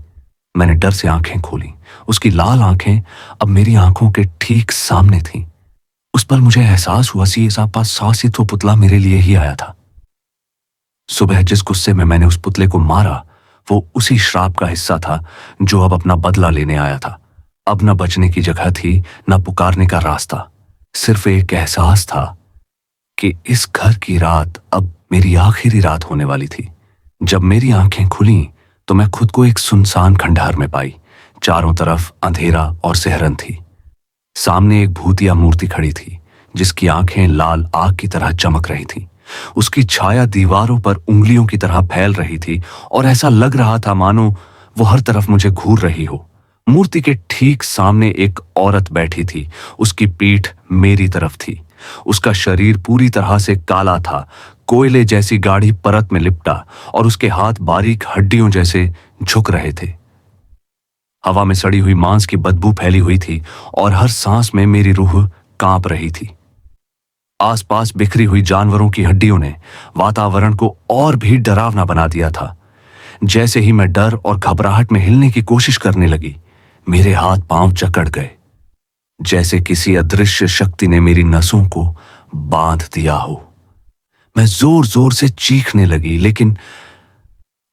मैंने डर से आंखें खोली। उसकी लाल आंखें अब मेरी आंखों के ठीक सामने थीं। उस पर मुझे एहसास हुआ सी शासित वो पुतला मेरे लिए ही आया था। सुबह जिस गुस्से में मैंने उस पुतले को मारा, वो उसी श्राप का हिस्सा था जो अब अपना बदला लेने आया था। अब न बचने की जगह थी, न पुकारने का रास्ता। सिर्फ एक एहसास था कि इस घर की रात अब मेरी आखिरी रात होने वाली थी। जब मेरी आंखें खुलीं तो मैं खुद को एक सुनसान खंडहर में पाई। चारों तरफ अंधेरा और सिहरन थी। सामने एक भूतिया मूर्ति खड़ी थी, जिसकी आंखें लाल आग की तरह चमक रही थीं। उसकी छाया दीवारों पर उंगलियों की तरह फैल रही थी और ऐसा लग रहा था मानो वो हर तरफ मुझे घूर रही हो। मूर्ति के ठीक सामने एक औरत बैठी थी। उसकी पीठ मेरी तरफ थी। उसका शरीर पूरी तरह से काला था, कोयले जैसी गाढ़ी परत में लिपटा, और उसके हाथ बारीक हड्डियों जैसे झुक रहे थे। हवा में सड़ी हुई मांस की बदबू फैली हुई थी और हर सांस में मेरी रूह कांप रही थी। आसपास बिखरी हुई जानवरों की हड्डियों ने वातावरण को और भी डरावना बना दिया था। जैसे ही मैं डर और घबराहट में हिलने की कोशिश करने लगी, मेरे हाथ पांव जकड़ गए, जैसे किसी अदृश्य शक्ति ने मेरी नसों को बांध दिया हो। मैं जोर जोर से चीखने लगी, लेकिन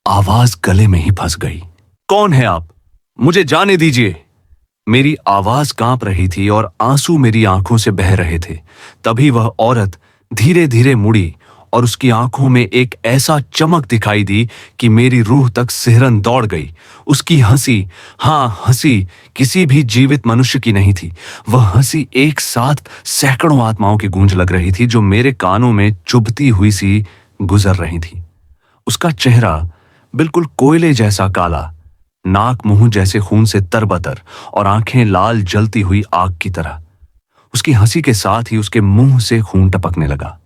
आवाज गले में ही फंस गई। कौन है आप? मुझे जाने दीजिए। मेरी आवाज कांप रही थी और आंसू मेरी आंखों से बह रहे थे। तभी वह औरत धीरे धीरे मुड़ी और उसकी आंखों में एक ऐसा चमक दिखाई दी कि मेरी रूह तक सिहरन दौड़ गई। उसकी हंसी, हाँ हंसी, किसी भी जीवित मनुष्य की नहीं थी। वह हंसी एक साथ सैकड़ों आत्माओं की गूंज लग रही थी, जो मेरे कानों में चुभती हुई सी गुजर रही थी। उसका चेहरा बिल्कुल कोयले जैसा काला, नाक मुंह जैसे खून से तरबतर और आंखें लाल जलती हुई आग की तरह। उसकी हंसी के साथ ही उसके मुंह से खून टपकने लगा।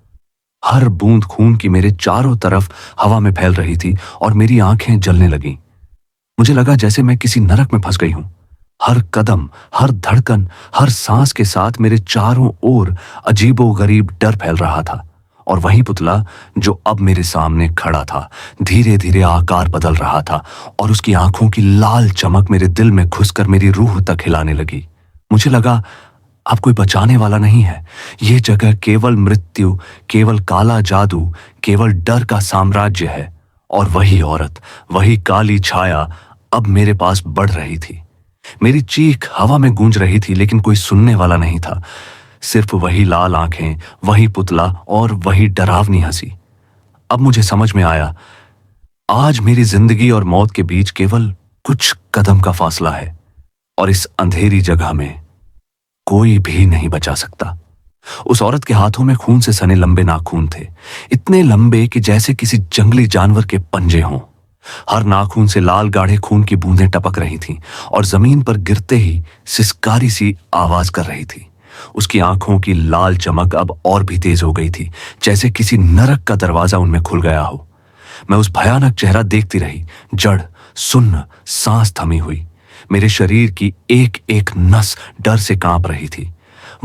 हर बूंद खून की मेरे चारों तरफ हवा में फैल रही थी और मेरी आंखें जलने लगीं। मुझे लगा जैसे मैं किसी नरक में फंस गई हूं। हर कदम, हर धड़कन, हर सांस के साथ मेरे चारों ओर अजीबोगरीब डर फैल रहा था। और वही पुतला जो अब मेरे सामने खड़ा था, धीरे धीरे आकार बदल रहा था और उसकी आंखों की लाल चमक मेरे दिल में घुसकर मेरी रूह तक हिलाने लगी। मुझे लगा अब कोई बचाने वाला नहीं है। यह जगह केवल मृत्यु, केवल काला जादू, केवल डर का साम्राज्य है। और वही औरत, वही काली छाया अब मेरे पास बढ़ रही थी। मेरी चीख हवा में गूंज रही थी, लेकिन कोई सुनने वाला नहीं था। सिर्फ वही लाल आंखें, वही पुतला और वही डरावनी हंसी। अब मुझे समझ में आया, आज मेरी जिंदगी और मौत के बीच केवल कुछ कदम का फासला है और इस अंधेरी जगह में कोई भी नहीं बचा सकता। उस औरत के हाथों में खून से सने लंबे नाखून थे, इतने लंबे कि जैसे किसी जंगली जानवर के पंजे हों। हर नाखून से लाल गाढ़े खून की बूंदें टपक रही थीं और जमीन पर गिरते ही सिसकारी सी आवाज कर रही थी। उसकी आंखों की लाल चमक अब और भी तेज हो गई थी, जैसे किसी नरक का दरवाजा उनमें खुल गया हो। मैं उस भयानक चेहरा देखती रही, जड़, सुन्न, सांस थमी हुई। मेरे शरीर की एक एक नस डर से कांप रही थी।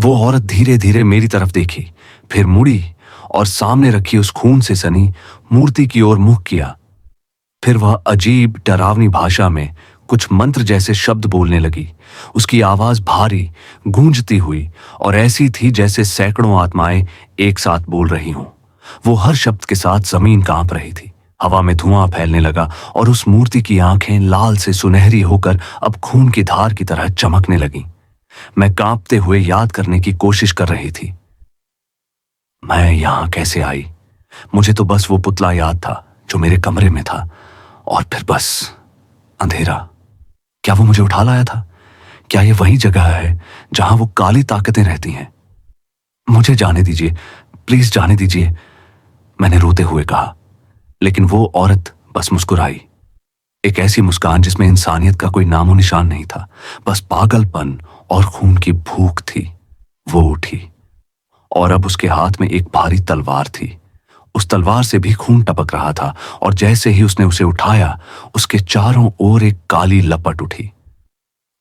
वो औरत धीरे धीरे मेरी तरफ देखी, फिर मुड़ी और सामने रखी उस खून से सनी मूर्ति की ओर मुख किया। फिर वह अजीब डरावनी भाषा में कुछ मंत्र जैसे शब्द बोलने लगी। उसकी आवाज भारी, गूंजती हुई और ऐसी थी जैसे सैकड़ों आत्माएं एक साथ बोल रही हों। वो हर शब्द के साथ जमीन कांप रही थी। हवा में धुआं फैलने लगा और उस मूर्ति की आंखें लाल से सुनहरी होकर अब खून की धार की तरह चमकने लगीं। मैं कांपते हुए याद करने की कोशिश कर रही थी, मैं यहां कैसे आई? मुझे तो बस वो पुतला याद था जो मेरे कमरे में था, और फिर बस अंधेरा। क्या वो मुझे उठा लाया था? क्या ये वही जगह है जहां वो काली ताकतें रहती हैं? मुझे जाने दीजिए, प्लीज जाने दीजिए, मैंने रोते हुए कहा। लेकिन वो औरत बस मुस्कुराई, एक ऐसी मुस्कान जिसमें इंसानियत का कोई नामो निशान नहीं था, बस पागलपन और खून की भूख थी। वो उठी और अब उसके हाथ में एक भारी तलवार थी। उस तलवार से भी खून टपक रहा था, और जैसे ही उसने उसे उठाया, उसके चारों ओर एक काली लपट उठी।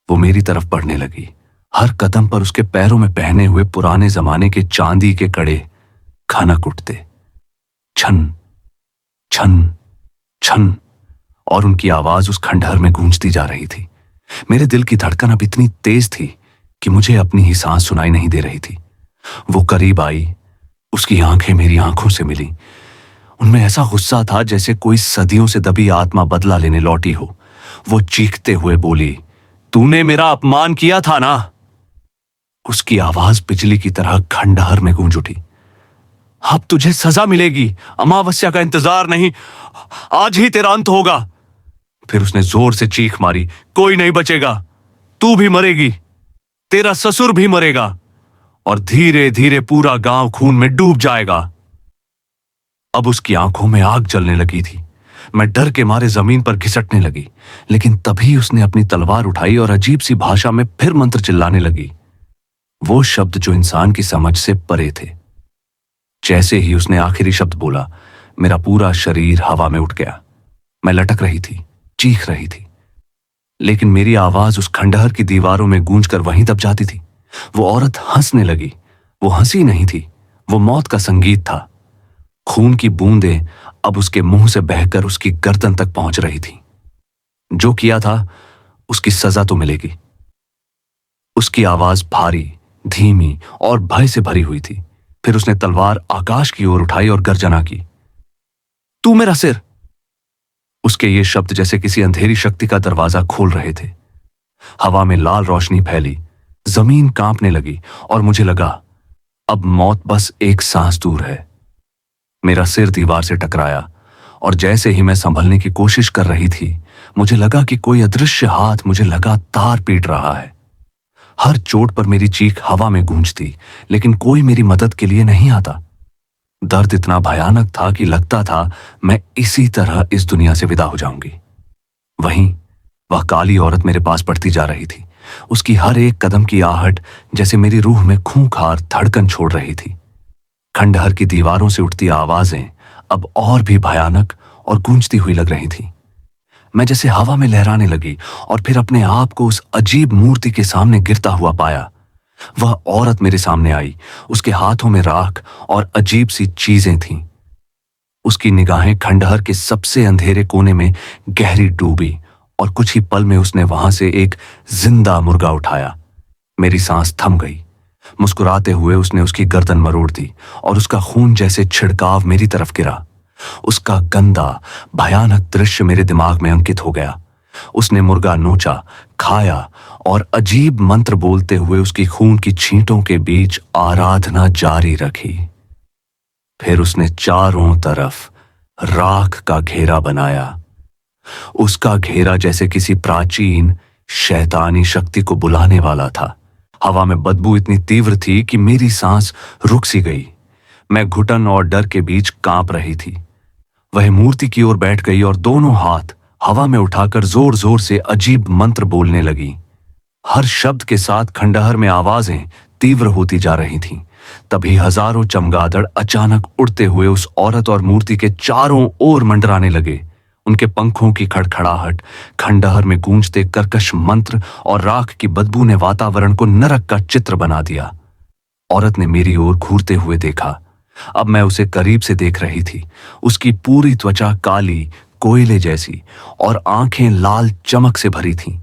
वो मेरी तरफ बढ़ने लगी। हर कदम पर उसके पैरों में पहने हुए पुराने जमाने के चांदी के कड़े खनक उठते, छन छन छन, और उनकी आवाज उस खंडहर में गूंजती जा रही थी। मेरे दिल की धड़कन अब इतनी तेज थी कि मुझे अपनी ही सांस सुनाई नहीं दे रही थी। वो करीब आई, उसकी आंखें मेरी आंखों से मिली। उनमें ऐसा गुस्सा था जैसे कोई सदियों से दबी आत्मा बदला लेने लौटी हो। वो चीखते हुए बोली, तूने मेरा अपमान किया था ना? उसकी आवाज बिजली की तरह खंडहर में गूंज उठी। अब तुझे सजा मिलेगी, अमावस्या का इंतजार नहीं, आज ही तेरा अंत होगा। फिर उसने जोर से चीख मारी, कोई नहीं बचेगा, तू भी मरेगी, तेरा ससुर भी मरेगा, और धीरे धीरे पूरा गांव खून में डूब जाएगा। अब उसकी आंखों में आग जलने लगी थी। मैं डर के मारे जमीन पर घिसटने लगी, लेकिन तभी उसने अपनी तलवार उठाई और अजीब सी भाषा में फिर मंत्र चिल्लाने लगी, वो शब्द जो इंसान की समझ से परे थे। जैसे ही उसने आखिरी शब्द बोला, मेरा पूरा शरीर हवा में उठ गया। मैं लटक रही थी, चीख रही थी, लेकिन मेरी आवाज उस खंडहर की दीवारों में गूंजकर वहीं दब जाती थी। वो औरत हंसने लगी। वो हंसी नहीं थी, वो मौत का संगीत था। खून की बूंदें अब उसके मुंह से बहकर उसकी गर्दन तक पहुंच रही थी। जो किया था उसकी सजा तो मिलेगी। उसकी आवाज भारी, धीमी और भय से भरी हुई थी। फिर उसने तलवार आकाश की ओर उठाई और गर्जना की, तू मेरा सिर। उसके ये शब्द जैसे किसी अंधेरी शक्ति का दरवाजा खोल रहे थे। हवा में लाल रोशनी फैली, जमीन कांपने लगी, और मुझे लगा अब मौत बस एक सांस दूर है। मेरा सिर दीवार से टकराया, और जैसे ही मैं संभलने की कोशिश कर रही थी, मुझे लगा कि कोई अदृश्य हाथ मुझे लगातार पीट रहा है। हर चोट पर मेरी चीख हवा में गूंजती, लेकिन कोई मेरी मदद के लिए नहीं आता। दर्द इतना भयानक था कि लगता था मैं इसी तरह इस दुनिया से विदा हो जाऊंगी। वहीं वह काली औरत मेरे पास बढ़ती जा रही थी। उसकी हर एक कदम की आहट जैसे मेरी रूह में खूंखार धड़कन छोड़ रही थी। खंडहर की दीवारों से उठती आवाजें अब और भी भयानक और गूंजती हुई लग रही थी। मैं जैसे हवा में लहराने लगी, और फिर अपने आप को उस अजीब मूर्ति के सामने गिरता हुआ पाया। वह औरत मेरे सामने आई। उसके हाथों में राख और अजीब सी चीजें थीं। उसकी निगाहें खंडहर के सबसे अंधेरे कोने में गहरी डूबी, और कुछ ही पल में उसने वहां से एक जिंदा मुर्गा उठाया। मेरी सांस थम गई। मुस्कुराते हुए उसने उसकी गर्दन मरोड़ दी, और उसका खून जैसे छिड़काव मेरी तरफ गिरा। उसका गंदा भयानक दृश्य मेरे दिमाग में अंकित हो गया। उसने मुर्गा नोचा, खाया, और अजीब मंत्र बोलते हुए उसकी खून की छींटों के बीच आराधना जारी रखी। फिर उसने चारों तरफ राख का घेरा बनाया। उसका घेरा जैसे किसी प्राचीन शैतानी शक्ति को बुलाने वाला था। हवा में बदबू इतनी तीव्र थी कि मेरी सांस रुक सी गई। मैं घुटन और डर के बीच कांप रही थी। वह मूर्ति की ओर बैठ गई और दोनों हाथ हवा में उठाकर जोर जोर से अजीब मंत्र बोलने लगी। हर शब्द के साथ खंडहर में आवाजें तीव्र होती जा रही थीं। तभी हजारों चमगादड़ अचानक उड़ते हुए उस औरत और मूर्ति के चारों ओर मंडराने लगे। उनके पंखों की खड़खड़ाहट, खंडहर में गूंजते कर्कश मंत्र और राख की बदबू ने वातावरण को नरक का चित्र बना दिया। औरत ने मेरी ओर घूरते हुए देखा। अब मैं उसे करीब से देख रही थी। उसकी पूरी त्वचा काली कोयले जैसी और आंखें लाल चमक से भरी थीं।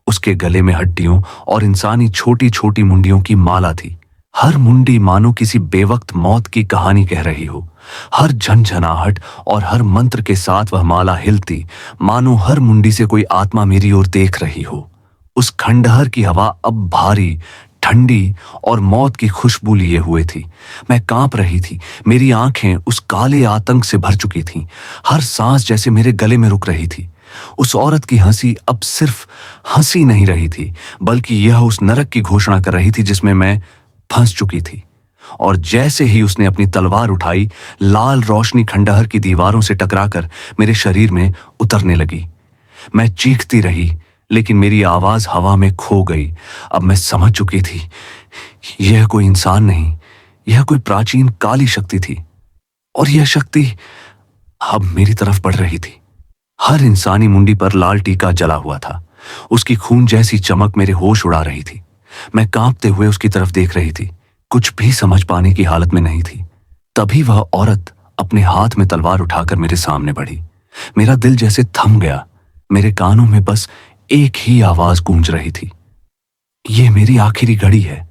उसके गले में हड्डियों और इंसानी छोटी छोटी मुंडियों की माला थी। हर मुंडी मानो किसी बेवक्त मौत की कहानी कह रही हो। हर झनझनाहट और हर मंत्र के साथ वह माला हिलती, मानो हर मुंडी से कोई आत्मा मेरी ओर देख रही हो। उस खंडहर की हवा अब भारी, ठंडी और मौत की खुशबू लिए हुए थी। मैं कांप रही थी, मेरी आंखें उस काले आतंक से भर चुकी थीं। हर सांस जैसे मेरे गले में रुक रही थी। उस औरत की हंसी अब सिर्फ हंसी नहीं रही थी, बल्कि यह उस नरक की घोषणा कर रही थी जिसमें मैं फंस चुकी थी। और जैसे ही उसने अपनी तलवार उठाई, लाल रोशनी खंडहर की दीवारों से टकराकर मेरे शरीर में उतरने लगी। मैं चीखती रही, लेकिन मेरी आवाज हवा में खो गई। अब मैं समझ चुकी थी, यह कोई इंसान नहीं, यह कोई प्राचीन काली शक्ति थी। और यह शक्ति अब मेरी तरफ बढ़ रही थी। हर इंसानी मुंडी पर लाल टीका जला हुआ था। उसकी खून जैसी चमक मेरे होश उड़ा रही थी। मैं कांपते हुए उसकी तरफ देख रही थी, कुछ भी समझ पाने की हालत में नहीं थी। तभी वह औरत अपने हाथ में तलवार उठाकर मेरे सामने बढ़ी। मेरा दिल जैसे थम गया। मेरे कानों में बस एक ही आवाज गूंज रही थी, यह मेरी आखिरी घड़ी है।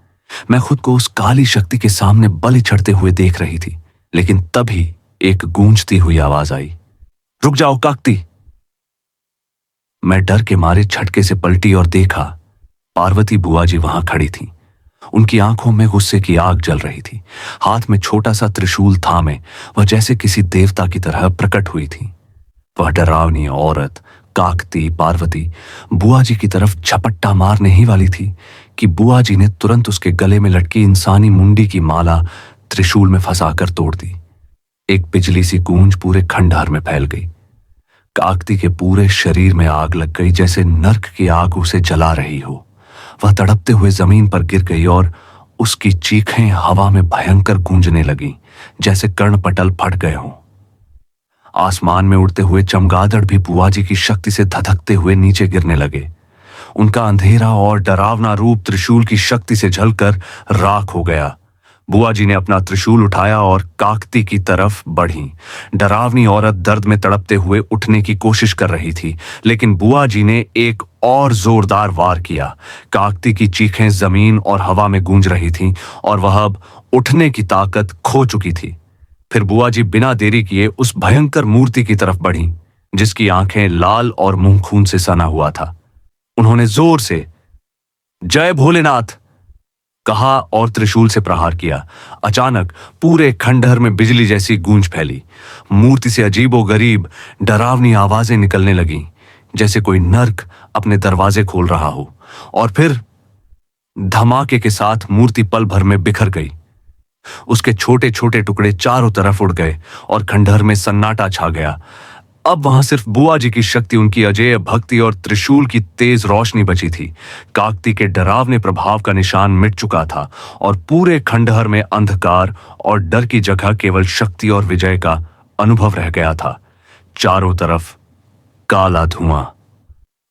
मैं खुद को उस काली शक्ति के सामने बलि चढ़ते हुए देख रही थी। लेकिन तभी एक गूंजती हुई आवाज आई, रुक जाओ काकती। मैं डर के मारे झटके से पलटी और देखा, पार्वती बुआ जी वहां खड़ी थी। उनकी आंखों में गुस्से की आग जल रही थी। हाथ में छोटा सा त्रिशूल थामे वह जैसे किसी देवता की तरह प्रकट हुई थी। वह डरावनी औरत काकती पार्वती बुआ जी की तरफ झपट्टा मारने ही वाली थी कि बुआ जी ने तुरंत उसके गले में लटकी इंसानी मुंडी की माला त्रिशूल में फंसाकर तोड़ दी। एक बिजली सी गूंज पूरे खंडहर में फैल गई। काकती के पूरे शरीर में आग लग गई, जैसे नर्क की आग उसे जला रही हो। वह तड़पते हुए जमीन पर गिर गई और उसकी चीखें हवा में भयंकर गूंजने लगीं, जैसे कर्णपटल फट गए हों। आसमान में उड़ते हुए चमगादड़ भी बुआ जी की शक्ति से धधकते हुए नीचे गिरने लगे। उनका अंधेरा और डरावना रूप त्रिशूल की शक्ति से झलकर राख हो गया। बुआ जी ने अपना त्रिशूल उठाया और काकती की तरफ बढ़ी। डरावनी औरत दर्द में तड़पते हुए उठने की कोशिश कर रही थी, लेकिन बुआ जी ने एक और जोरदार वार किया। काकती की चीखें जमीन और हवा में गूंज रही थीं और वह अब उठने की ताकत खो चुकी थी। फिर बुआ जी बिना देरी किए उस भयंकर मूर्ति की तरफ बढ़ी, जिसकी आंखें लाल और मुंह खून से सना हुआ था। उन्होंने जोर से जय भोलेनाथ कहा और त्रिशूल से प्रहार किया। अचानक पूरे खंडहर में बिजली जैसी गूंज फैली। मूर्ति से अजीबोगरीब डरावनी आवाजें निकलने लगीं, जैसे कोई नर्क अपने दरवाजे खोल रहा हो। और फिर धमाके के साथ मूर्ति पल भर में बिखर गई। उसके छोटे छोटे टुकड़े चारों तरफ उड़ गए और खंडहर में सन्नाटा छा गया। अब वहां सिर्फ बुआ जी की शक्ति, उनकी अजेय भक्ति और त्रिशूल की तेज रोशनी बची थी। काकती के डरावने प्रभाव का निशान मिट चुका था और पूरे खंडहर में अंधकार और डर की जगह केवल शक्ति और विजय का अनुभव रह गया था। चारों तरफ काला धुआं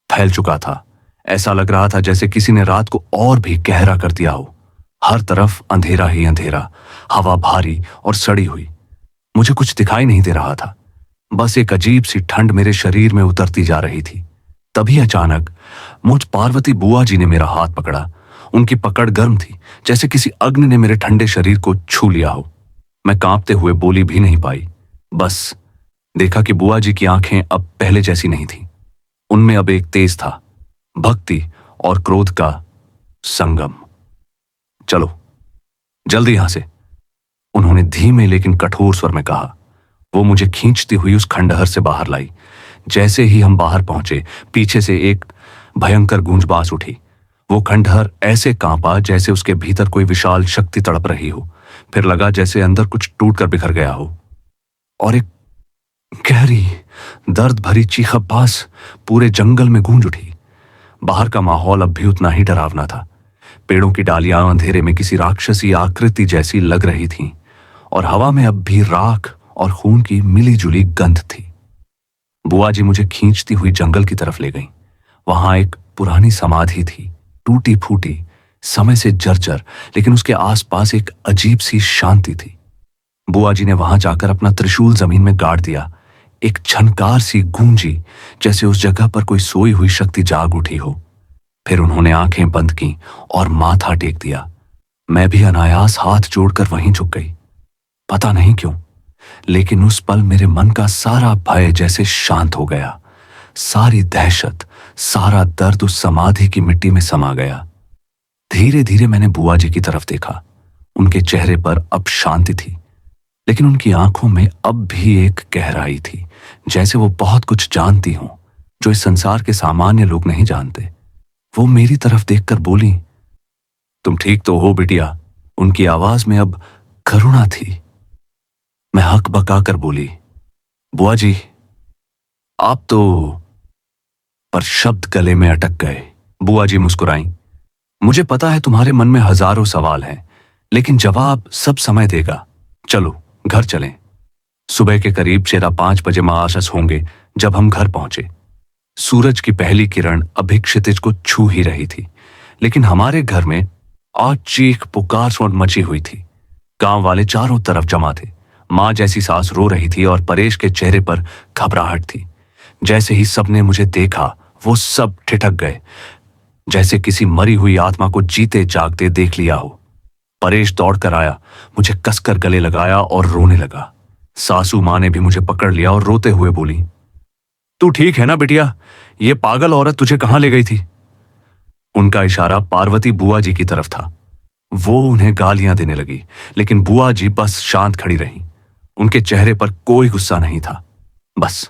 फैल चुका था। ऐसा लग रहा था जैसे किसी ने रात को और भी गहरा कर दिया हो। हर तरफ अंधेरा ही अंधेरा, हवा भारी और सड़ी हुई। मुझे कुछ दिखाई नहीं दे रहा था, बस एक अजीब सी ठंड मेरे शरीर में उतरती जा रही थी। तभी अचानक मुझ पार्वती बुआ जी ने मेरा हाथ पकड़ा। उनकी पकड़ गर्म थी, जैसे किसी अग्नि ने मेरे ठंडे शरीर को छू लिया हो। मैं कांपते हुए बोली भी नहीं पाई, बस देखा कि बुआ जी की आंखें अब पहले जैसी नहीं थी। उनमें अब एक तेज था, भक्ति और क्रोध का संगम। चलो जल्दी यहां से, उन्होंने धीमे लेकिन कठोर स्वर में कहा। वो मुझे खींचती हुई उस खंडहर से बाहर लाई। जैसे ही हम बाहर पहुंचे, पीछे से एक भयंकर गूंजबाज उठी। वो खंडहर ऐसे कांपा जैसे उसके भीतर कोई विशाल शक्ति तड़प रही हो। फिर लगा जैसे अंदर कुछ टूटकर बिखर गया हो और एक गहरी दर्द भरी चीख पास पूरे जंगल में गूंज उठी। बाहर का माहौल अब भी उतना ही डरावना था। पेड़ों की डालियां अंधेरे में किसी राक्षसी आकृति जैसी लग रही थीं और हवा में अब भी राख और खून की मिलीजुली गंध थी। बुआ जी मुझे खींचती हुई जंगल की तरफ ले गईं। वहां एक पुरानी समाधि थी, टूटी फूटी, समय से जर्जर, लेकिन उसके आसपास एक अजीब सी शांति थी। बुआ जी ने वहां जाकर अपना त्रिशूल जमीन में गाड़ दिया। एक झनकार सी गूंजी, जैसे उस जगह पर कोई सोई हुई शक्ति जाग उठी हो। फिर उन्होंने आंखें बंद की और माथा टेक दिया। मैं भी अनायास हाथ जोड़कर वहीं झुक गई। पता नहीं क्यों, लेकिन उस पल मेरे मन का सारा भय जैसे शांत हो गया। सारी दहशत, सारा दर्द उस समाधि की मिट्टी में समा गया। धीरे धीरे मैंने बुआ जी की तरफ देखा। उनके चेहरे पर अब शांति थी, लेकिन उनकी आंखों में अब भी एक गहराई थी, जैसे वो बहुत कुछ जानती हों जो इस संसार के सामान्य लोग नहीं जानते। वो मेरी तरफ देखकर बोली, तुम ठीक तो हो बिटिया? उनकी आवाज में अब करुणा थी। मैं हक बकाकर बोली, बुआ जी आप तो। पर शब्द गले में अटक गए। बुआ जी मुस्कुराईं। मुझे पता है तुम्हारे मन में हजारों सवाल हैं, लेकिन जवाब सब समय देगा। चलो घर चलें। सुबह के करीब 4-5 बजे महाशस होंगे जब हम घर पहुंचे। सूरज की पहली किरण अभी क्षितिज को छू ही रही थी, लेकिन हमारे घर में आज चीख पुकार स्वर मची हुई थी। गांव वाले चारों तरफ जमा थे। मां जैसी सास रो रही थी और परेश के चेहरे पर घबराहट थी। जैसे ही सबने मुझे देखा वो सब ठिठक गए, जैसे किसी मरी हुई आत्मा को जीते जागते देख लिया हो। परेश दौड़कर आया, मुझे कसकर गले लगाया और रोने लगा। सासू मां ने भी मुझे पकड़ लिया और रोते हुए बोली, तू ठीक है ना बिटिया? ये पागल औरत तुझे कहां ले गई थी? उनका इशारा पार्वती बुआ जी की तरफ था। वो उन्हें गालियां देने लगी, लेकिन बुआ जी बस शांत खड़ी रहीं। उनके चेहरे पर कोई गुस्सा नहीं था, बस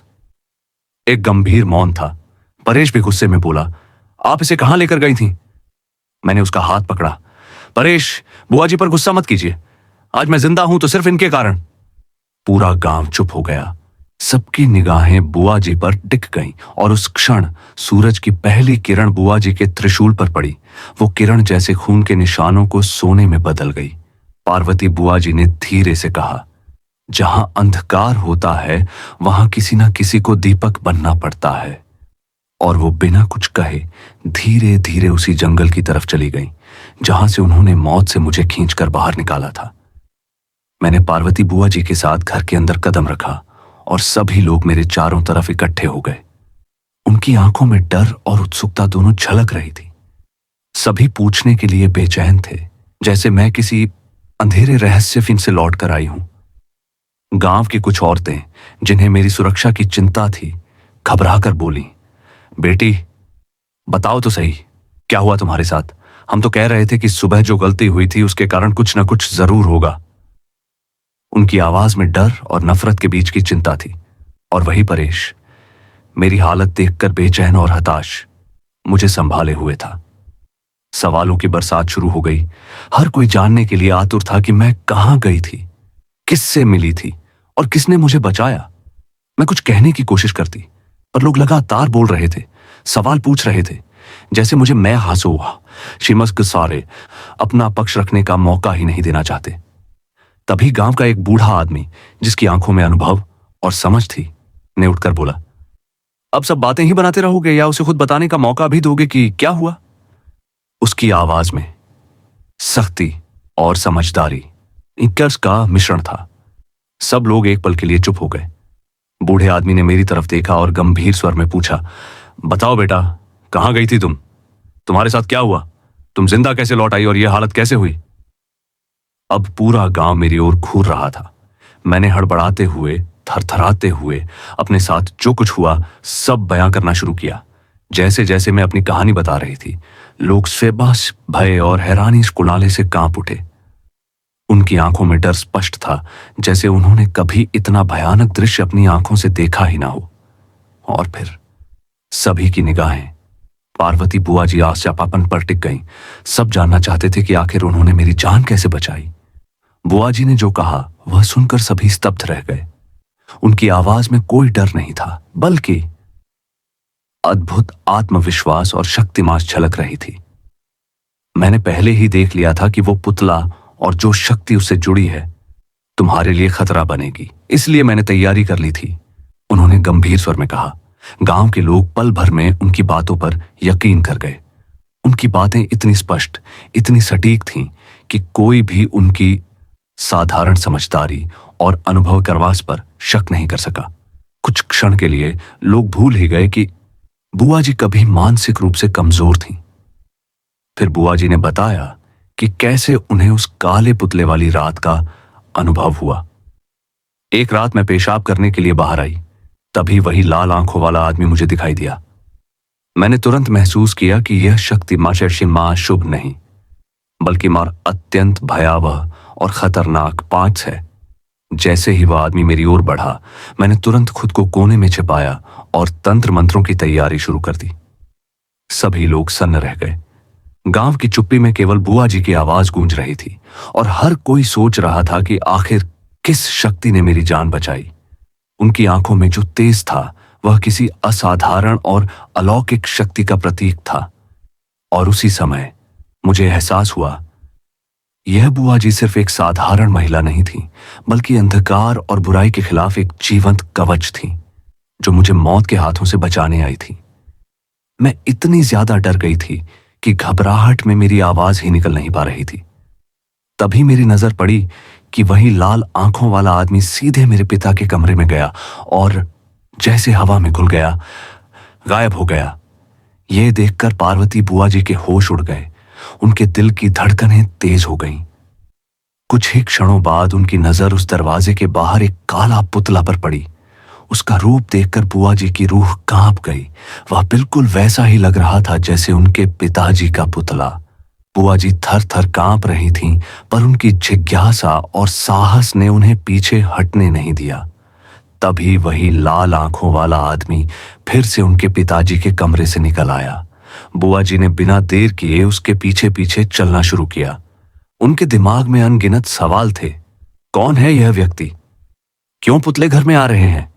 एक गंभीर मौन था। परेश भी गुस्से में बोला, आप इसे कहां लेकर गई थी? मैंने उसका हाथ पकड़ा। परेश, बुआ जी पर गुस्सा मत कीजिए। आज मैं जिंदा हूं तो सिर्फ इनके कारण। पूरा गांव चुप हो गया। सबकी निगाहें बुआ जी पर टिक गईं और उस क्षण सूरज की पहली किरण बुआ जी के त्रिशूल पर पड़ी। वो किरण जैसे खून के निशानों को सोने में बदल गई। पार्वती बुआ जी ने धीरे से कहा, जहां अंधकार होता है वहां किसी ना किसी को दीपक बनना पड़ता है। और वो बिना कुछ कहे धीरे धीरे उसी जंगल की तरफ चली गई जहां से उन्होंने मौत से मुझे खींचकर बाहर निकाला था। मैंने पार्वती बुआ जी के साथ घर के अंदर कदम रखा और सभी लोग मेरे चारों तरफ इकट्ठे हो गए। उनकी आंखों में डर और उत्सुकता दोनों झलक रही थी। सभी पूछने के लिए बेचैन थे, जैसे मैं किसी अंधेरे रहस्य फिल्म से लौट कर आई हूं। गांव की कुछ औरतें, जिन्हें मेरी सुरक्षा की चिंता थी, घबराकर बोली, बेटी बताओ तो सही, क्या हुआ तुम्हारे साथ? हम तो कह रहे थे कि सुबह जो गलती हुई थी उसके कारण कुछ ना कुछ जरूर होगा। उनकी आवाज में डर और नफरत के बीच की चिंता थी। और वही परेश, मेरी हालत देखकर बेचैन और हताश, मुझे संभाले हुए था। सवालों की बरसात शुरू हो गई। हर कोई जानने के लिए आतुर था कि मैं कहां गई थी, किससे मिली थी और किसने मुझे बचाया। मैं कुछ कहने की कोशिश करती, पर लोग लगातार बोल रहे थे, सवाल पूछ रहे थे, जैसे मुझे मैं हासो हुआ शिमस्क सारे अपना पक्ष रखने का मौका ही नहीं देना चाहते। तभी गांव का एक बूढ़ा आदमी, जिसकी आंखों में अनुभव और समझ थी, ने उठकर बोला, अब सब बातें ही बनाते रहोगे या उसे खुद बताने का मौका भी दोगे कि क्या हुआ? उसकी आवाज में सख्ती और समझदारी इनकस का मिश्रण था। सब लोग एक पल के लिए चुप हो गए। बूढ़े आदमी ने मेरी तरफ देखा और गंभीर स्वर में पूछा, बताओ बेटा, कहां गई थी तुम? तुम्हारे साथ क्या हुआ? तुम जिंदा कैसे लौट आई और यह हालत कैसे हुई? अब पूरा गांव मेरी ओर घूर रहा था। मैंने हड़बड़ाते हुए, थरथराते हुए अपने साथ जो कुछ हुआ सब बयां करना शुरू किया। जैसे जैसे मैं अपनी कहानी बता रही थी, लोग स्वेबास भय और हैरानी कुलाले से कांप उठे। उनकी आंखों में डर स्पष्ट था, जैसे उन्होंने कभी इतना भयानक दृश्य अपनी आंखों से देखा ही ना हो। और फिर सभी की निगाहें पार्वती बुआ जी आस्यापापन पर टिक गईं। सब जानना चाहते थे कि आखिर उन्होंने मेरी जान कैसे बचाई। बुआ जी ने जो कहा वह सुनकर सभी स्तब्ध रह गए। उनकी आवाज में कोई डर नहीं था, बल्कि अद्भुत आत्मविश्वास और शक्तिमास झलक रही थी। मैंने पहले ही देख लिया था कि वो पुतला और जो शक्ति उससे जुड़ी है तुम्हारे लिए खतरा बनेगी, इसलिए मैंने तैयारी कर ली थी, उन्होंने गंभीर स्वर में कहा। गांव के लोग पल भर में उनकी बातों पर यकीन कर गए। उनकी बातें इतनी स्पष्ट, इतनी सटीक थीं कि कोई भी उनकी साधारण समझदारी और अनुभव करवास पर शक नहीं कर सका। कुछ क्षण के लिए लोग भूल ही गए कि बुआ जी कभी मानसिक रूप से कमजोर थीं। फिर बुआ जी ने बताया कि कैसे उन्हें उस काले पुतले वाली रात का अनुभव हुआ। एक रात मैं पेशाब करने के लिए बाहर आई, तभी वही लाल आंखों वाला आदमी मुझे दिखाई दिया। मैंने तुरंत महसूस किया कि यह शक्ति माँ शुभ नहीं, बल्कि मार अत्यंत भयावह और खतरनाक पांच है। जैसे ही वह आदमी मेरी ओर बढ़ा, मैंने तुरंत खुद को कोने में छिपाया और तंत्र मंत्रों की तैयारी शुरू कर दी। सभी लोग सन्न रह गए। गांव की चुप्पी में केवल बुआ जी की आवाज गूंज रही थी और हर कोई सोच रहा था कि आखिर किस शक्ति ने मेरी जान बचाई। उनकी आंखों में जो तेज था वह किसी असाधारण और अलौकिक शक्ति का प्रतीक था। और उसी समय मुझे एहसास हुआ, यह बुआ जी सिर्फ एक साधारण महिला नहीं थी, बल्कि अंधकार और बुराई के खिलाफ एक जीवंत कवच थी, जो मुझे मौत के हाथों से बचाने आई थी। मैं इतनी ज्यादा डर गई थी कि घबराहट में मेरी आवाज ही निकल नहीं पा रही थी। तभी मेरी नजर पड़ी कि वही लाल आंखों वाला आदमी सीधे मेरे पिता के कमरे में गया और जैसे हवा में घुल गया, गायब हो गया। यह देखकर पार्वती बुआ जी के होश उड़ गए। उनके दिल की धड़कनें तेज हो गईं। कुछ ही क्षणों बाद उनकी नजर उस दरवाजे के बाहर एक काला पुतला पर पड़ी। उसका रूप देखकर बुआ जी की रूह कांप गई। वह बिल्कुल वैसा ही लग रहा था जैसे उनके पिताजी का पुतला। बुआ जी थर थर कांप रही थीं, पर उनकी जिज्ञासा और साहस ने उन्हें पीछे हटने नहीं दिया। तभी वही लाल आंखों वाला आदमी फिर से उनके पिताजी के कमरे से निकल आया। बुआ जी ने बिना देर किए उसके पीछे पीछे चलना शुरू किया। उनके दिमाग में अनगिनत सवाल थे। कौन है यह व्यक्ति? क्यों पुतले घर में आ रहे हैं?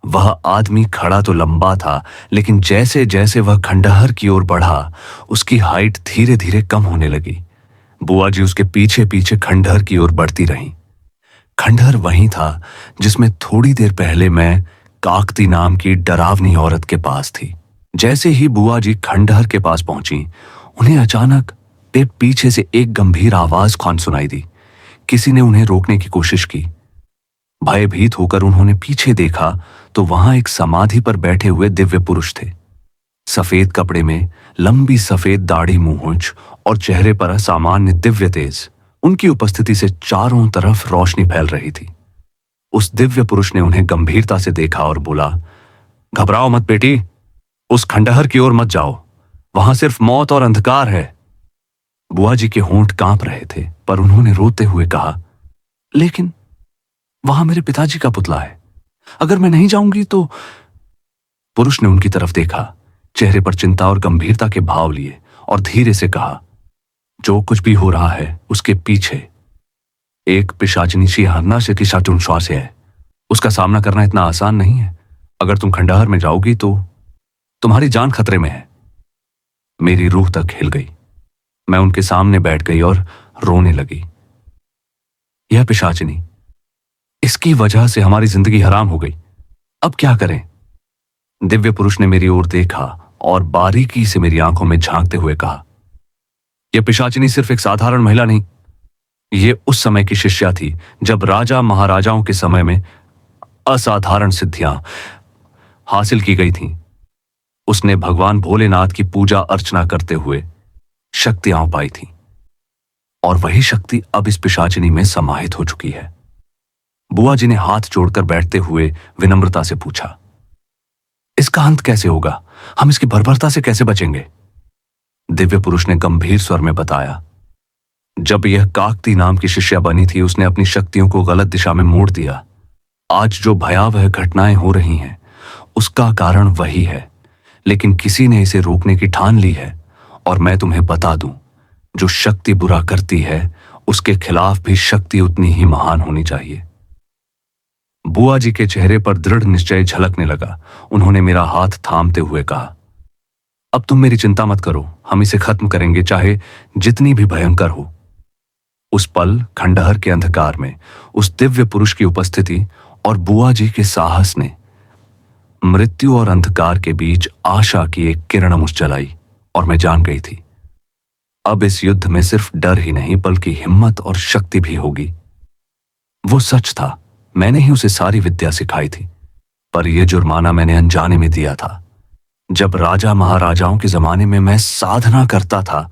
वह आदमी खड़ा तो लंबा था, लेकिन जैसे जैसे वह खंडहर की ओर बढ़ा, उसकी हाइट धीरे धीरे कम होने लगी। बुआ जी उसके पीछे पीछे खंडहर की ओर बढ़ती रहीं। खंडहर वही था जिसमें थोड़ी देर पहले मैं काकती नाम की डरावनी औरत के पास थी। जैसे ही बुआ जी खंडहर के पास पहुंची, उन्हें अचानक पीछे से एक गंभीर आवाज कौन सुनाई दी। किसी ने उन्हें रोकने की कोशिश की। भयभीत होकर उन्होंने पीछे देखा तो वहां एक समाधि पर बैठे हुए दिव्य पुरुष थे। सफेद कपड़े में, लंबी सफेद दाढ़ी, मूंछ और चेहरे पर असामान्य दिव्य तेज। उनकी उपस्थिति से चारों तरफ रोशनी फैल रही थी। उस दिव्य पुरुष ने उन्हें गंभीरता से देखा और बोला, घबराओ मत बेटी, उस खंडहर की ओर मत जाओ, वहां सिर्फ मौत और अंधकार है। बुआ जी के होंठ कांप रहे थे, पर उन्होंने रोते हुए कहा, लेकिन वहां मेरे पिताजी का पुतला है, अगर मैं नहीं जाऊंगी तो। पुरुष ने उनकी तरफ देखा, चेहरे पर चिंता और गंभीरता के भाव लिए, और धीरे से कहा, जो कुछ भी हो रहा है उसके पीछे एक पिशाचिनी सी हरना से किशाचुन श्वास है। उसका सामना करना इतना आसान नहीं है। अगर तुम खंडहर में जाओगी तो तुम्हारी जान खतरे में है। मेरी रूह तक हिल गई। मैं उनके सामने बैठ गई और रोने लगी। यह पिशाचिनी, इसकी वजह से हमारी जिंदगी हराम हो गई। अब क्या करें? दिव्य पुरुष ने मेरी ओर देखा और बारीकी से मेरी आंखों में झांकते हुए कहा, यह पिशाचिनी सिर्फ एक साधारण महिला नहीं, यह उस समय की शिष्या थी जब राजा महाराजाओं के समय में असाधारण सिद्धियां हासिल की गई थीं। उसने भगवान भोलेनाथ की पूजा अर्चना करते हुए शक्तियां पाई थी, और वही शक्ति अब इस पिशाचिनी में समाहित हो चुकी है। बुआ जी ने हाथ जोड़कर बैठते हुए विनम्रता से पूछा, इसका अंत कैसे होगा? हम इसकी बर्बरता से कैसे बचेंगे? दिव्य पुरुष ने गंभीर स्वर में बताया, जब यह काकती नाम की शिष्या बनी थी, उसने अपनी शक्तियों को गलत दिशा में मोड़ दिया। आज जो भयावह घटनाएं हो रही हैं, उसका कारण वही है, लेकिन किसी ने इसे रोकने की ठान ली है। और मैं तुम्हें बता दूं, जो शक्ति बुरा करती है, उसके खिलाफ भी शक्ति उतनी ही महान होनी चाहिए। बुआ जी के चेहरे पर दृढ़ निश्चय झलकने लगा। उन्होंने मेरा हाथ थामते हुए कहा, अब तुम मेरी चिंता मत करो, हम इसे खत्म करेंगे, चाहे जितनी भी भयंकर हो। उस पल खंडहर के अंधकार में उस दिव्य पुरुष की उपस्थिति और बुआ जी के साहस ने मृत्यु और अंधकार के बीच आशा की एक किरण मुझ जलाई, और मैं जान गई थी, अब इस युद्ध में सिर्फ डर ही नहीं बल्कि हिम्मत और शक्ति भी होगी। वो सच था, मैंने ही उसे सारी विद्या सिखाई थी, पर यह जुर्माना मैंने अनजाने में दिया था। जब राजा महाराजाओं के जमाने में मैं साधना करता था,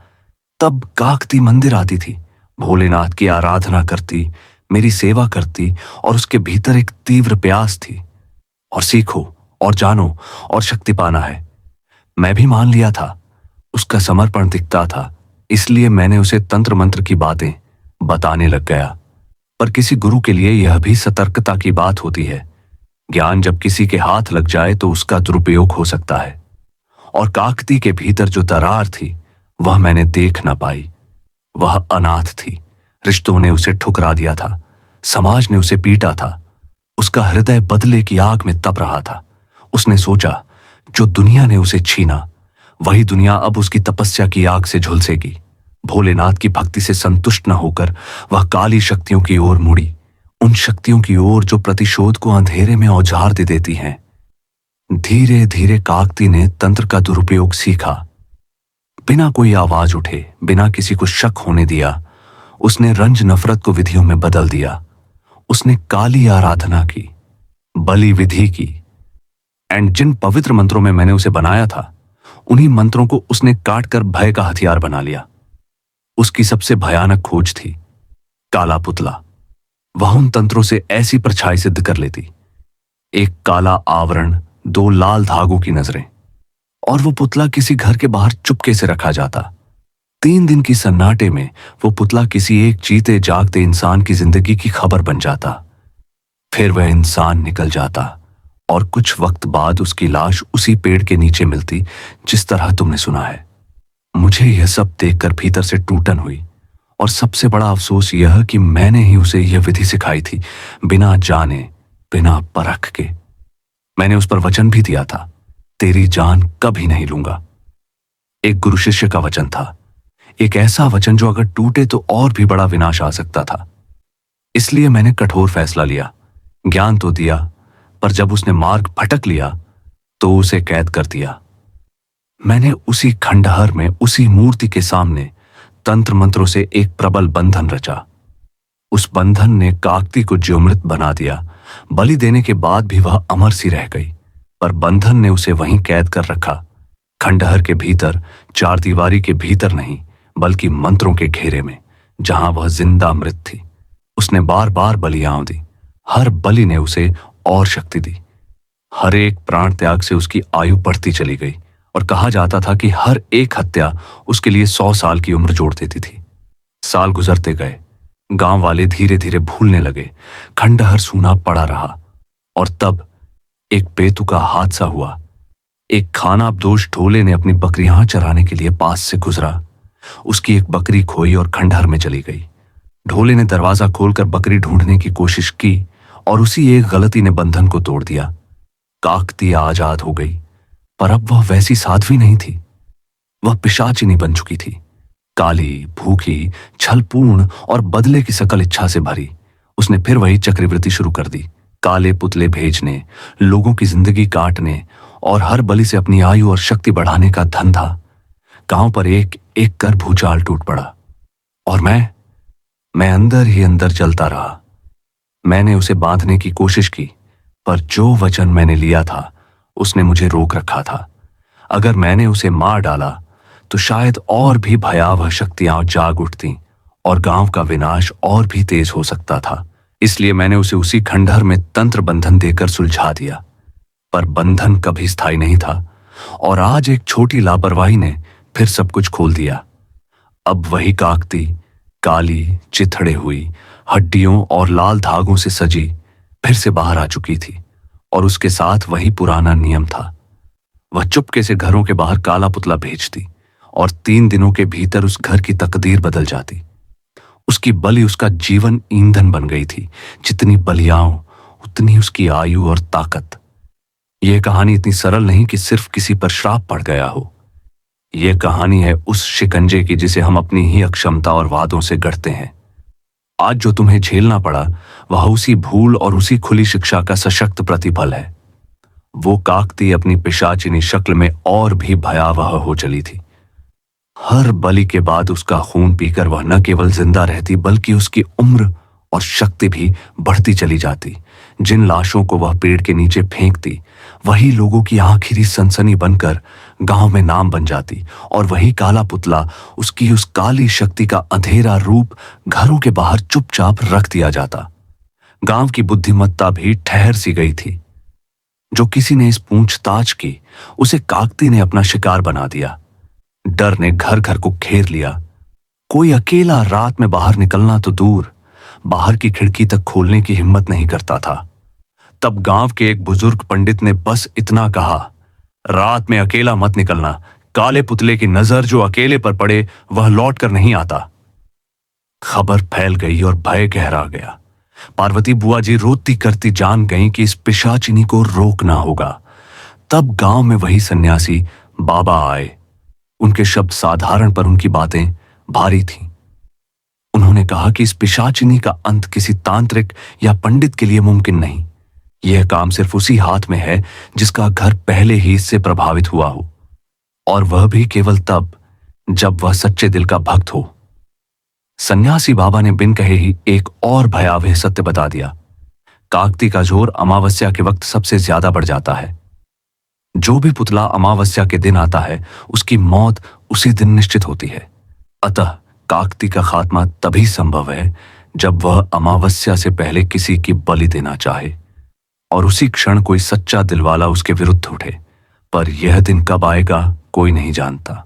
तब काकती मंदिर आती थी, भोलेनाथ की आराधना करती, मेरी सेवा करती, और उसके भीतर एक तीव्र प्यास थी, और सीखो और जानो और शक्ति पाना है। मैं भी मान लिया था, उसका समर्पण दिखता था, इसलिए मैंने उसे तंत्र मंत्र की बातें बताने लग गया। पर किसी गुरु के लिए यह भी सतर्कता की बात होती है। ज्ञान जब किसी के हाथ लग जाए तो उसका दुरुपयोग हो सकता है। और काकती के भीतर जो दरार थी वह मैंने देख ना पाई। वह अनाथ थी। रिश्तों ने उसे ठुकरा दिया था, समाज ने उसे पीटा था। उसका हृदय बदले की आग में तप रहा था। उसने सोचा, जो दुनिया ने उसे छीना वही दुनिया अब उसकी तपस्या की आग से झुलसेगी। भोलेनाथ की भक्ति से संतुष्ट न होकर वह काली शक्तियों की ओर मुड़ी, उन शक्तियों की ओर जो प्रतिशोध को अंधेरे में औजार दे देती हैं। धीरे धीरे काकती ने तंत्र का दुरुपयोग सीखा। बिना कोई आवाज उठे, बिना किसी को शक होने दिया, उसने रंज नफरत को विधियों में बदल दिया। उसने काली आराधना की, बलि विधि की, एंड जिन पवित्र मंत्रों में मैंने उसे बनाया था उन्हीं मंत्रों को उसने काट कर भय का हथियार बना लिया। उसकी सबसे भयानक खोज थी काला पुतला। वह उन तंत्रों से ऐसी परछाई सिद्ध कर लेती, एक काला आवरण, दो लाल धागों की नजरें, और वो पुतला किसी घर के बाहर चुपके से रखा जाता। 3 दिन की सन्नाटे में वो पुतला किसी एक जीते जागते इंसान की जिंदगी की खबर बन जाता। फिर वह इंसान निकल जाता और कुछ वक्त बाद उसकी लाश उसी पेड़ के नीचे मिलती जिस तरह तुमने सुना है। मुझे यह सब देखकर भीतर से टूटन हुई, और सबसे बड़ा अफसोस यह कि मैंने ही उसे यह विधि सिखाई थी, बिना जाने, बिना परख के। मैंने उस पर वचन भी दिया था, तेरी जान कभी नहीं लूंगा। एक गुरु शिष्य का वचन था, एक ऐसा वचन जो अगर टूटे तो और भी बड़ा विनाश आ सकता था। इसलिए मैंने कठोर फैसला लिया। ज्ञान तो दिया, पर जब उसने मार्ग भटक लिया तो उसे कैद कर दिया। मैंने उसी खंडहर में, उसी मूर्ति के सामने तंत्र मंत्रों से एक प्रबल बंधन रचा। उस बंधन ने काकती को जीवमृत बना दिया। बलि देने के बाद भी वह अमर सी रह गई, पर बंधन ने उसे वहीं कैद कर रखा, खंडहर के भीतर, चार दीवारी के भीतर नहीं, बल्कि मंत्रों के घेरे में, जहां वह जिंदा मृत थी। उसने बार बार बलियां दी। हर बलि ने उसे और शक्ति दी। हर एक प्राण त्याग से उसकी आयु बढ़ती चली गई, और कहा जाता था कि हर एक हत्या उसके लिए 100 साल की उम्र जोड़ देती थी। साल गुजरते गए, गांव वाले धीरे धीरे भूलने लगे, खंडहर सूना पड़ा रहा। और तब एक बेतुका हादसा हुआ। एक खानाबदोश ढोले ने अपनी बकरियां चराने के लिए पास से गुजरा। उसकी एक बकरी खोई और खंडहर में चली गई। ढोले ने दरवाजा खोलकर बकरी ढूंढने की कोशिश की, और उसी एक गलती ने बंधन को तोड़ दिया। काकती आजाद हो गई, पर अब वह वैसी साध्वी नहीं थी। वह पिशाचिनी बन चुकी थी, काली, भूखी, छलपूर्ण और बदले की सकल इच्छा से भरी। उसने फिर वही चक्रवृत्ति शुरू कर दी, काले पुतले भेजने, लोगों की जिंदगी काटने और हर बलि से अपनी आयु और शक्ति बढ़ाने का धंधा। गांव पर एक एक कर भूचाल टूट पड़ा, और मैं अंदर ही अंदर जलता रहा। मैंने उसे बांधने की कोशिश की, पर जो वचन मैंने लिया था उसने मुझे रोक रखा था। अगर मैंने उसे मार डाला तो शायद और भी भयावह शक्तियां जाग उठती और गांव का विनाश और भी तेज हो सकता था। इसलिए मैंने उसे उसी खंडहर में तंत्र बंधन देकर सुलझा दिया। पर बंधन कभी स्थायी नहीं था, और आज एक छोटी लापरवाही ने फिर सब कुछ खोल दिया। अब वही काकती, काली, चिथड़े हुई, हड्डियों और लाल धागों से सजी, फिर से बाहर आ चुकी थी, और उसके साथ वही पुराना नियम था। वह चुपके से घरों के बाहर काला पुतला भेजती, और 3 दिनों के भीतर उस घर की तकदीर बदल जाती। उसकी बलि उसका जीवन ईंधन बन गई थी। जितनी बलियां उतनी उसकी आयु और ताकत। यह कहानी इतनी सरल नहीं कि सिर्फ किसी पर श्राप पड़ गया हो। यह कहानी है उस शिकंजे की जिसे हम अपनी ही अक्षमता और वादों से गढ़ते हैं। आज जो तुम्हें झेलना पड़ा वह उसी भूल और उसी खुली शिक्षा का सशक्त प्रतिफल है। वो काकती अपनी पिशाचिनी शक्ल में और भी भयावह हो चली थी। हर बलि के बाद उसका खून पीकर वह न केवल जिंदा रहती, बल्कि उसकी उम्र और शक्ति भी बढ़ती चली जाती। जिन लाशों को वह पेड़ के नीचे फेंकती, वही लोगों की आखिरी सनसनी बनकर गांव में नाम बन जाती, और वही काला पुतला, उसकी उस काली शक्ति का अंधेरा रूप घरों के बाहर चुपचाप रख दिया जाता। गांव की बुद्धिमत्ता भी ठहर सी गई थी। जो किसी ने इस पूछताछ की, उसे काकती ने अपना शिकार बना दिया। डर ने घर घर को घेर लिया। कोई अकेला रात में बाहर निकलना तो दूर, बाहर की खिड़की तक खोलने की हिम्मत नहीं करता था। तब गांव के एक बुजुर्ग पंडित ने बस इतना कहा, रात में अकेला मत निकलना, काले पुतले की नजर जो अकेले पर पड़े वह लौट कर नहीं आता। खबर फैल गई और भय गहरा गया। पार्वती बुआ जी रोती करती जान गईं कि इस पिशाचिनी को रोकना होगा। तब गांव में वही सन्यासी बाबा आए। उनके शब्द साधारण पर उनकी बातें भारी थीं। उन्होंने कहा कि इस पिशाचिनी का अंत किसी तांत्रिक या पंडित के लिए मुमकिन नहीं। यह काम सिर्फ उसी हाथ में है जिसका घर पहले ही इससे प्रभावित हुआ हो, और वह भी केवल तब जब वह सच्चे दिल का भक्त हो। सन्यासी बाबा ने बिन कहे ही एक और भयावह सत्य बता दिया। काकती का जोर अमावस्या के वक्त सबसे ज्यादा बढ़ जाता है। जो भी पुतला अमावस्या के दिन आता है उसकी मौत उसी दिन निश्चित होती है। अतः काकती का खात्मा तभी संभव है जब वह अमावस्या से पहले किसी की बलि देना चाहे और उसी क्षण कोई सच्चा दिलवाला उसके विरुद्ध उठे। पर यह दिन कब आएगा कोई नहीं जानता।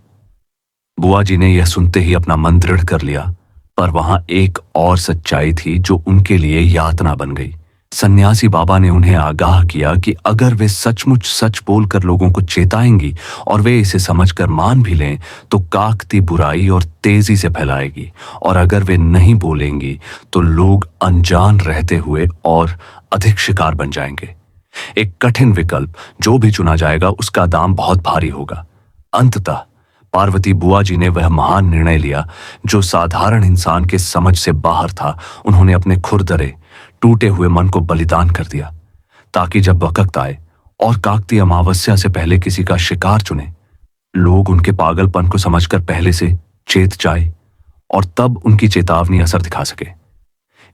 बुआ जी ने यह सुनते ही अपना मन दृढ़ कर लिया। पर वहां एक और सच्चाई थी जो उनके लिए यातना बन गई। सन्यासी बाबा ने उन्हें आगाह किया कि अगर वे सचमुच सच बोलकर लोगों को चेताएंगी और वे इसे समझकर मान भी लें तो काकती बुराई और तेजी से फैलाएगी, और अगर वे नहीं बोलेंगी तो लोग अनजान रहते हुए और अधिक शिकार बन जाएंगे। एक कठिन विकल्प जो भी चुना जाएगा उसका दाम बहुत भारी होगा। अंततः पार्वती बुआ जी ने वह महान निर्णय लिया जो साधारण इंसान के समझ से बाहर था। उन्होंने अपने खुरदरे टूटे हुए मन को बलिदान कर दिया ताकि जब वक्त आए और काकती अमावस्या से पहले किसी का शिकार चुने, लोग उनके पागलपन को समझकर पहले से चेत जाए और तब उनकी चेतावनी असर दिखा सके।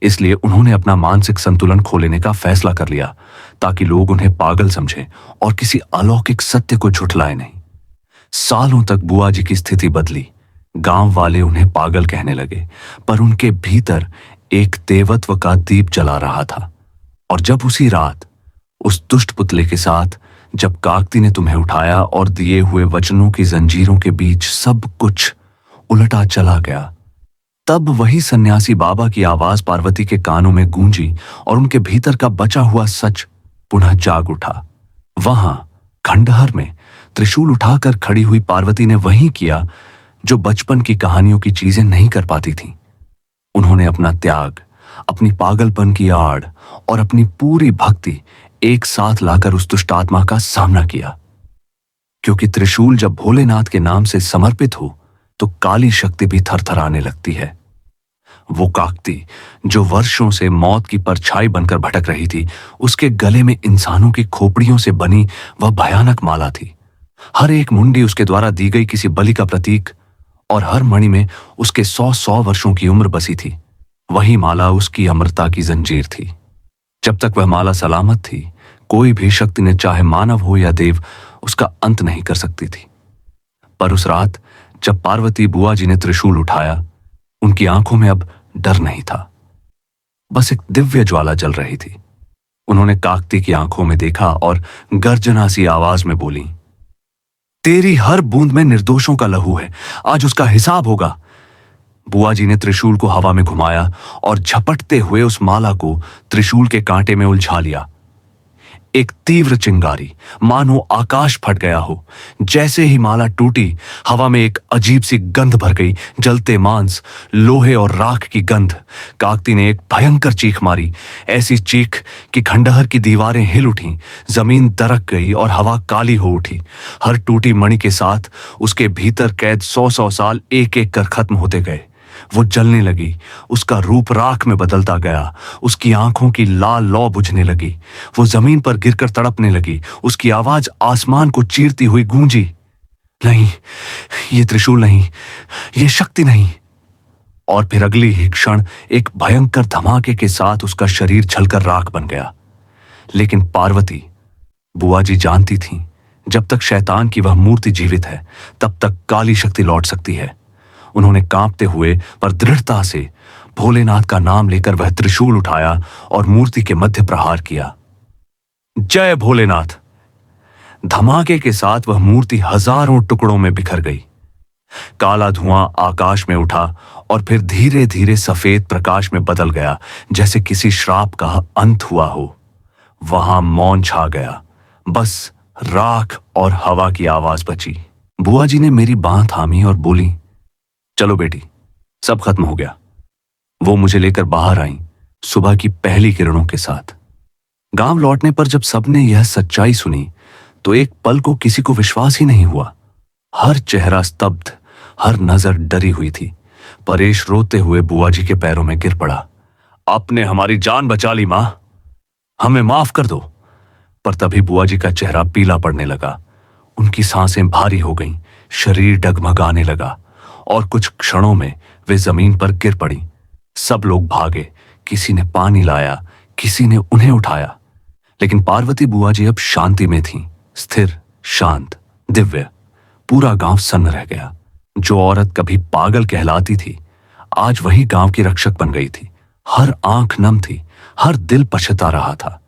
इसलिए उन्होंने अपना मानसिक संतुलन खो लेने का फैसला कर लिया ताकि लोग उन्हें पागल समझें और किसी अलौकिक सत्य को झुठलाए नहीं। सालों तक बुआ जी की स्थिति बदली। गांव वाले उन्हें पागल कहने लगे, पर उनके भीतर एक देवत्व का दीप जला रहा था। और जब उसी रात उस दुष्ट पुतले के साथ जब काकती ने तुम्हें उठाया और दिए हुए वचनों की जंजीरों के बीच सब कुछ उलटा चला गया, तब वही सन्यासी बाबा की आवाज पार्वती के कानों में गूंजी और उनके भीतर का बचा हुआ सच पुनः जाग उठा। वहां खंडहर में त्रिशूल उठाकर खड़ी हुई पार्वती ने वही किया जो बचपन की कहानियों की चीजें नहीं कर पाती थीं। उन्होंने अपना त्याग, अपनी पागलपन की आड़ और अपनी पूरी भक्ति एक साथ लाकर उस दुष्ट आत्मा का सामना किया। क्योंकि त्रिशूल जब भोलेनाथ के नाम से समर्पित हो तो काली शक्ति भी थरथराने लगती है। वो काकती जो वर्षों से मौत की परछाई बनकर भटक रही थी, उसके गले में इंसानों की खोपड़ियों से बनी वह भयानक माला थी। हर एक मुंडी उसके द्वारा दी गई किसी बलि का प्रतीक, और हर मणि में उसके 100 वर्षों की उम्र बसी थी। वही माला उसकी अमरता की जंजीर थी। जब तक वह माला सलामत थी, कोई भी शक्ति ने, चाहे मानव हो या देव, उसका अंत नहीं कर सकती थी। पर उस रात जब पार्वती बुआ जी ने त्रिशूल उठाया, उनकी आंखों में अब डर नहीं था, बस एक दिव्य ज्वाला जल रही थी। उन्होंने काकती की आंखों में देखा और गर्जना सी आवाज में बोली, तेरी हर बूंद में निर्दोषों का लहू है, आज उसका हिसाब होगा। बुआ जी ने त्रिशूल को हवा में घुमाया और झपटते हुए उस माला को त्रिशूल के कांटे में उलझा लिया। एक तीव्र चिंगारी, मानो आकाश फट गया हो। जैसे ही माला टूटी, हवा में एक अजीब सी गंध भर गई, जलते मांस, लोहे और राख की गंध। काकती ने एक भयंकर चीख मारी, ऐसी चीख कि खंडहर की दीवारें हिल उठीं, जमीन दरक गई और हवा काली हो उठी। हर टूटी मणि के साथ उसके भीतर कैद 100 साल एक एक कर खत्म होते गए। वो जलने लगी, उसका रूप राख में बदलता गया, उसकी आंखों की लाल लौ बुझने लगी, वो जमीन पर गिरकर तड़पने लगी, उसकी आवाज आसमान को चीरती हुई गूंजी, नहीं, ये त्रिशूल नहीं, ये शक्ति नहीं। और फिर अगली ही क्षण एक भयंकर धमाके के साथ उसका शरीर जलकर राख बन गया। लेकिन पार्वती बुआ जी जानती थीं, जब तक शैतान की वह मूर्ति जीवित है, तब तक काली शक्ति लौट सकती है। उन्होंने कांपते हुए पर दृढ़ता से भोलेनाथ का नाम लेकर वह त्रिशूल उठाया और मूर्ति के मध्य प्रहार किया। जय भोलेनाथ! धमाके के साथ वह मूर्ति हजारों टुकड़ों में बिखर गई। काला धुआं आकाश में उठा और फिर धीरे धीरे सफेद प्रकाश में बदल गया, जैसे किसी श्राप का अंत हुआ हो। वहां मौन छा गया, बस राख और हवा की आवाज बची। बुआ जी ने मेरी बांह थामी और बोली, चलो बेटी, सब खत्म हो गया। वो मुझे लेकर बाहर आई, सुबह की पहली किरणों के साथ। गांव लौटने पर जब सबने यह सच्चाई सुनी तो एक पल को किसी को विश्वास ही नहीं हुआ। हर चेहरा स्तब्ध, हर नजर डरी हुई थी। परेश रोते हुए बुआ जी के पैरों में गिर पड़ा। आपने हमारी जान बचा ली मां, हमें माफ कर दो। पर तभी बुआ जी का चेहरा पीला पड़ने लगा। उनकी सांसें भारी हो गईं, शरीर डगमगाने लगा और कुछ क्षणों में वे जमीन पर गिर पड़ी। सब लोग भागे, किसी ने पानी लाया, किसी ने उन्हें उठाया, लेकिन पार्वती बुआ जी अब शांति में थीं, स्थिर, शांत, दिव्य। पूरा गांव सन्न रह गया। जो औरत कभी पागल कहलाती थी, आज वही गांव की रक्षक बन गई थी। हर आंख नम थी, हर दिल पछता रहा था।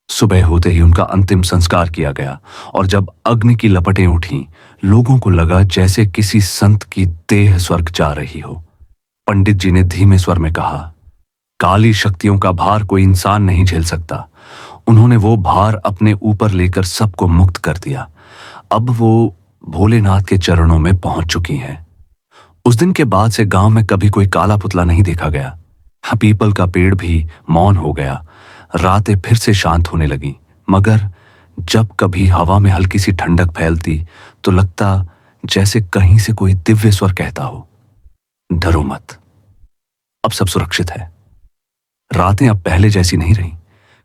सुबह होते ही उनका अंतिम संस्कार किया गया और जब अग्नि की लपटें उठीं, लोगों को लगा जैसे किसी संत की देह स्वर्ग जा रही हो। पंडित जी ने धीमे स्वर में कहा, काली शक्तियों का भार कोई इंसान नहीं झेल सकता। उन्होंने वो भार अपने ऊपर लेकर सबको मुक्त कर दिया। अब वो भोलेनाथ के चरणों में पहुंच चुकी हैं। उस दिन के बाद से गांव में कभी कोई काला पुतला नहीं देखा गया। पीपल का पेड़ भी मौन हो गया। रातें फिर से शांत होने लगी, मगर जब कभी हवा में हल्की सी ठंडक फैलती तो लगता जैसे कहीं से कोई दिव्य स्वर कहता हो, डरो मत, अब सब सुरक्षित है। रातें अब पहले जैसी नहीं रही।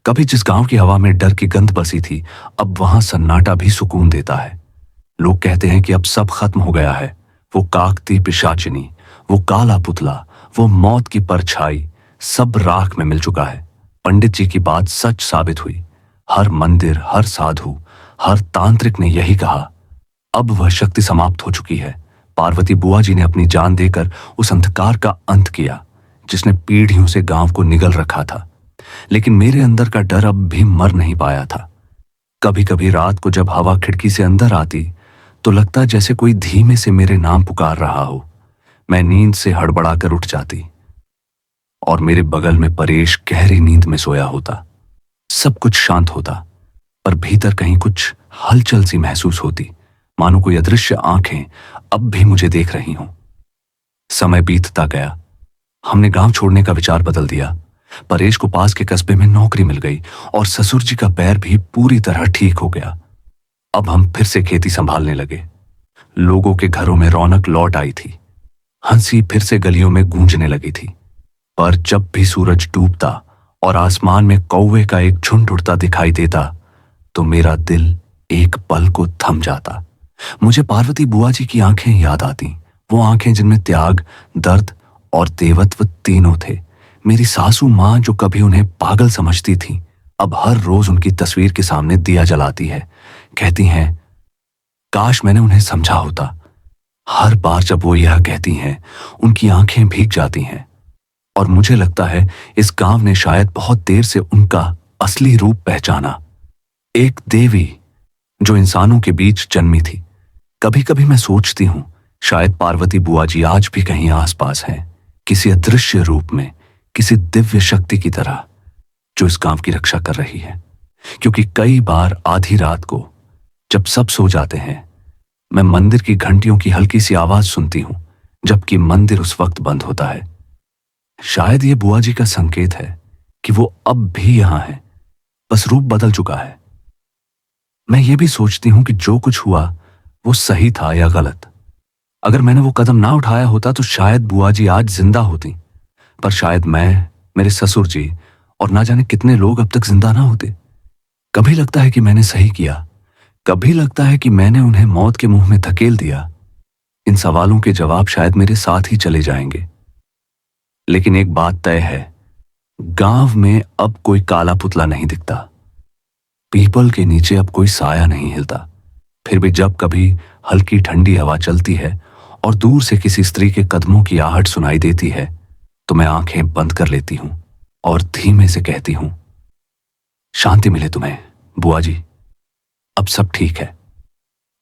कभी जिस गांव की हवा में डर की गंध बसी थी, अब वहां सन्नाटा भी सुकून देता है। लोग कहते हैं कि अब सब खत्म हो गया है। वो काकती पिशाचिनी, वो काला पुतला, वो मौत की परछाई, सब राख में मिल चुका है। पंडित जी की बात सच साबित हुई। हर मंदिर, हर साधु, हर तांत्रिक ने यही कहा। अब वह शक्ति समाप्त हो चुकी है। पार्वती बुआ जी ने अपनी जान देकर उस अंधकार का अंत किया जिसने पीढ़ियों से गांव को निगल रखा था। लेकिन मेरे अंदर का डर अब भी मर नहीं पाया था। कभी कभी रात को जब हवा खिड़की से अंदर आती तो लगता जैसे कोई धीमे से मेरे नाम पुकार रहा हो। मैं नींद से हड़बड़ाकर उठ जाती और मेरे बगल में परेश गहरी नींद में सोया होता। सब कुछ शांत होता, पर भीतर कहीं कुछ हलचल सी महसूस होती, मानो कोई अदृश्य आंखें अब भी मुझे देख रही हों। समय बीतता गया। हमने गांव छोड़ने का विचार बदल दिया। परेश को पास के कस्बे में नौकरी मिल गई और ससुर जी का पैर भी पूरी तरह ठीक हो गया। अब हम फिर से खेती संभालने लगे। लोगों के घरों में रौनक लौट आई थी। हंसी फिर से गलियों में गूंजने लगी थी। पर जब भी सूरज डूबता और आसमान में कौवे का एक झुंड उड़ता दिखाई देता तो मेरा दिल एक पल को थम जाता। मुझे पार्वती बुआ जी की आंखें याद आती, वो आंखें जिनमें त्याग, दर्द और देवत्व तीनों थे। मेरी सासू मां जो कभी उन्हें पागल समझती थी, अब हर रोज उनकी तस्वीर के सामने दिया जलाती है। कहती हैं, काश मैंने उन्हें समझा होता। हर बार जब वो यह कहती हैं, उनकी आंखें भीग जाती हैं और मुझे लगता है इस गांव ने शायद बहुत देर से उनका असली रूप पहचाना। एक देवी जो इंसानों के बीच जन्मी थी। कभी कभी मैं सोचती हूं, शायद पार्वती बुआ जी आज भी कहीं आसपास हैं, किसी अदृश्य रूप में, किसी दिव्य शक्ति की तरह जो इस गांव की रक्षा कर रही है। क्योंकि कई बार आधी रात को जब सब सो जाते हैं, मैं मंदिर की घंटियों की हल्की सी आवाज सुनती हूं, जबकि मंदिर उस वक्त बंद होता है। शायद ये बुआ जी का संकेत है कि वो अब भी यहां है, बस रूप बदल चुका है। मैं ये भी सोचती हूं कि जो कुछ हुआ वो सही था या गलत। अगर मैंने वो कदम ना उठाया होता तो शायद बुआ जी आज जिंदा होती, पर शायद मैं, मेरे ससुर जी और ना जाने कितने लोग अब तक जिंदा ना होते। कभी लगता है कि मैंने सही किया, कभी लगता है कि मैंने उन्हें मौत के मुंह में धकेल दिया। इन सवालों के जवाब शायद मेरे साथ ही चले जाएंगे। लेकिन एक बात तय है, गांव में अब कोई काला पुतला नहीं दिखता। पीपल के नीचे अब कोई साया नहीं हिलता। फिर भी जब कभी हल्की ठंडी हवा चलती है और दूर से किसी स्त्री के कदमों की आहट सुनाई देती है तो मैं आंखें बंद कर लेती हूं और धीमे से कहती हूं, शांति मिले तुम्हें बुआ जी, अब सब ठीक है।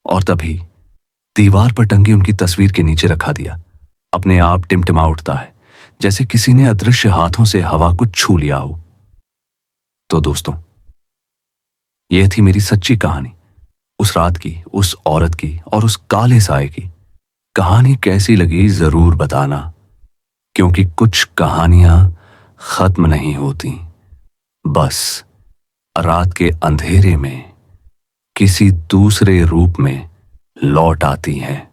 और तभी दीवार पर टंगी उनकी तस्वीर के नीचे रखा दिया। अपने आप टिमटिमा उठता है, जैसे किसी ने अदृश्य हाथों से हवा को छू लिया हो। तो दोस्तों, यह थी मेरी सच्ची कहानी, उस रात की, उस औरत की और उस काले साए की। कहानी कैसी लगी जरूर बताना, क्योंकि कुछ कहानियां खत्म नहीं होती, बस रात के अंधेरे में किसी दूसरे रूप में लौट आती हैं।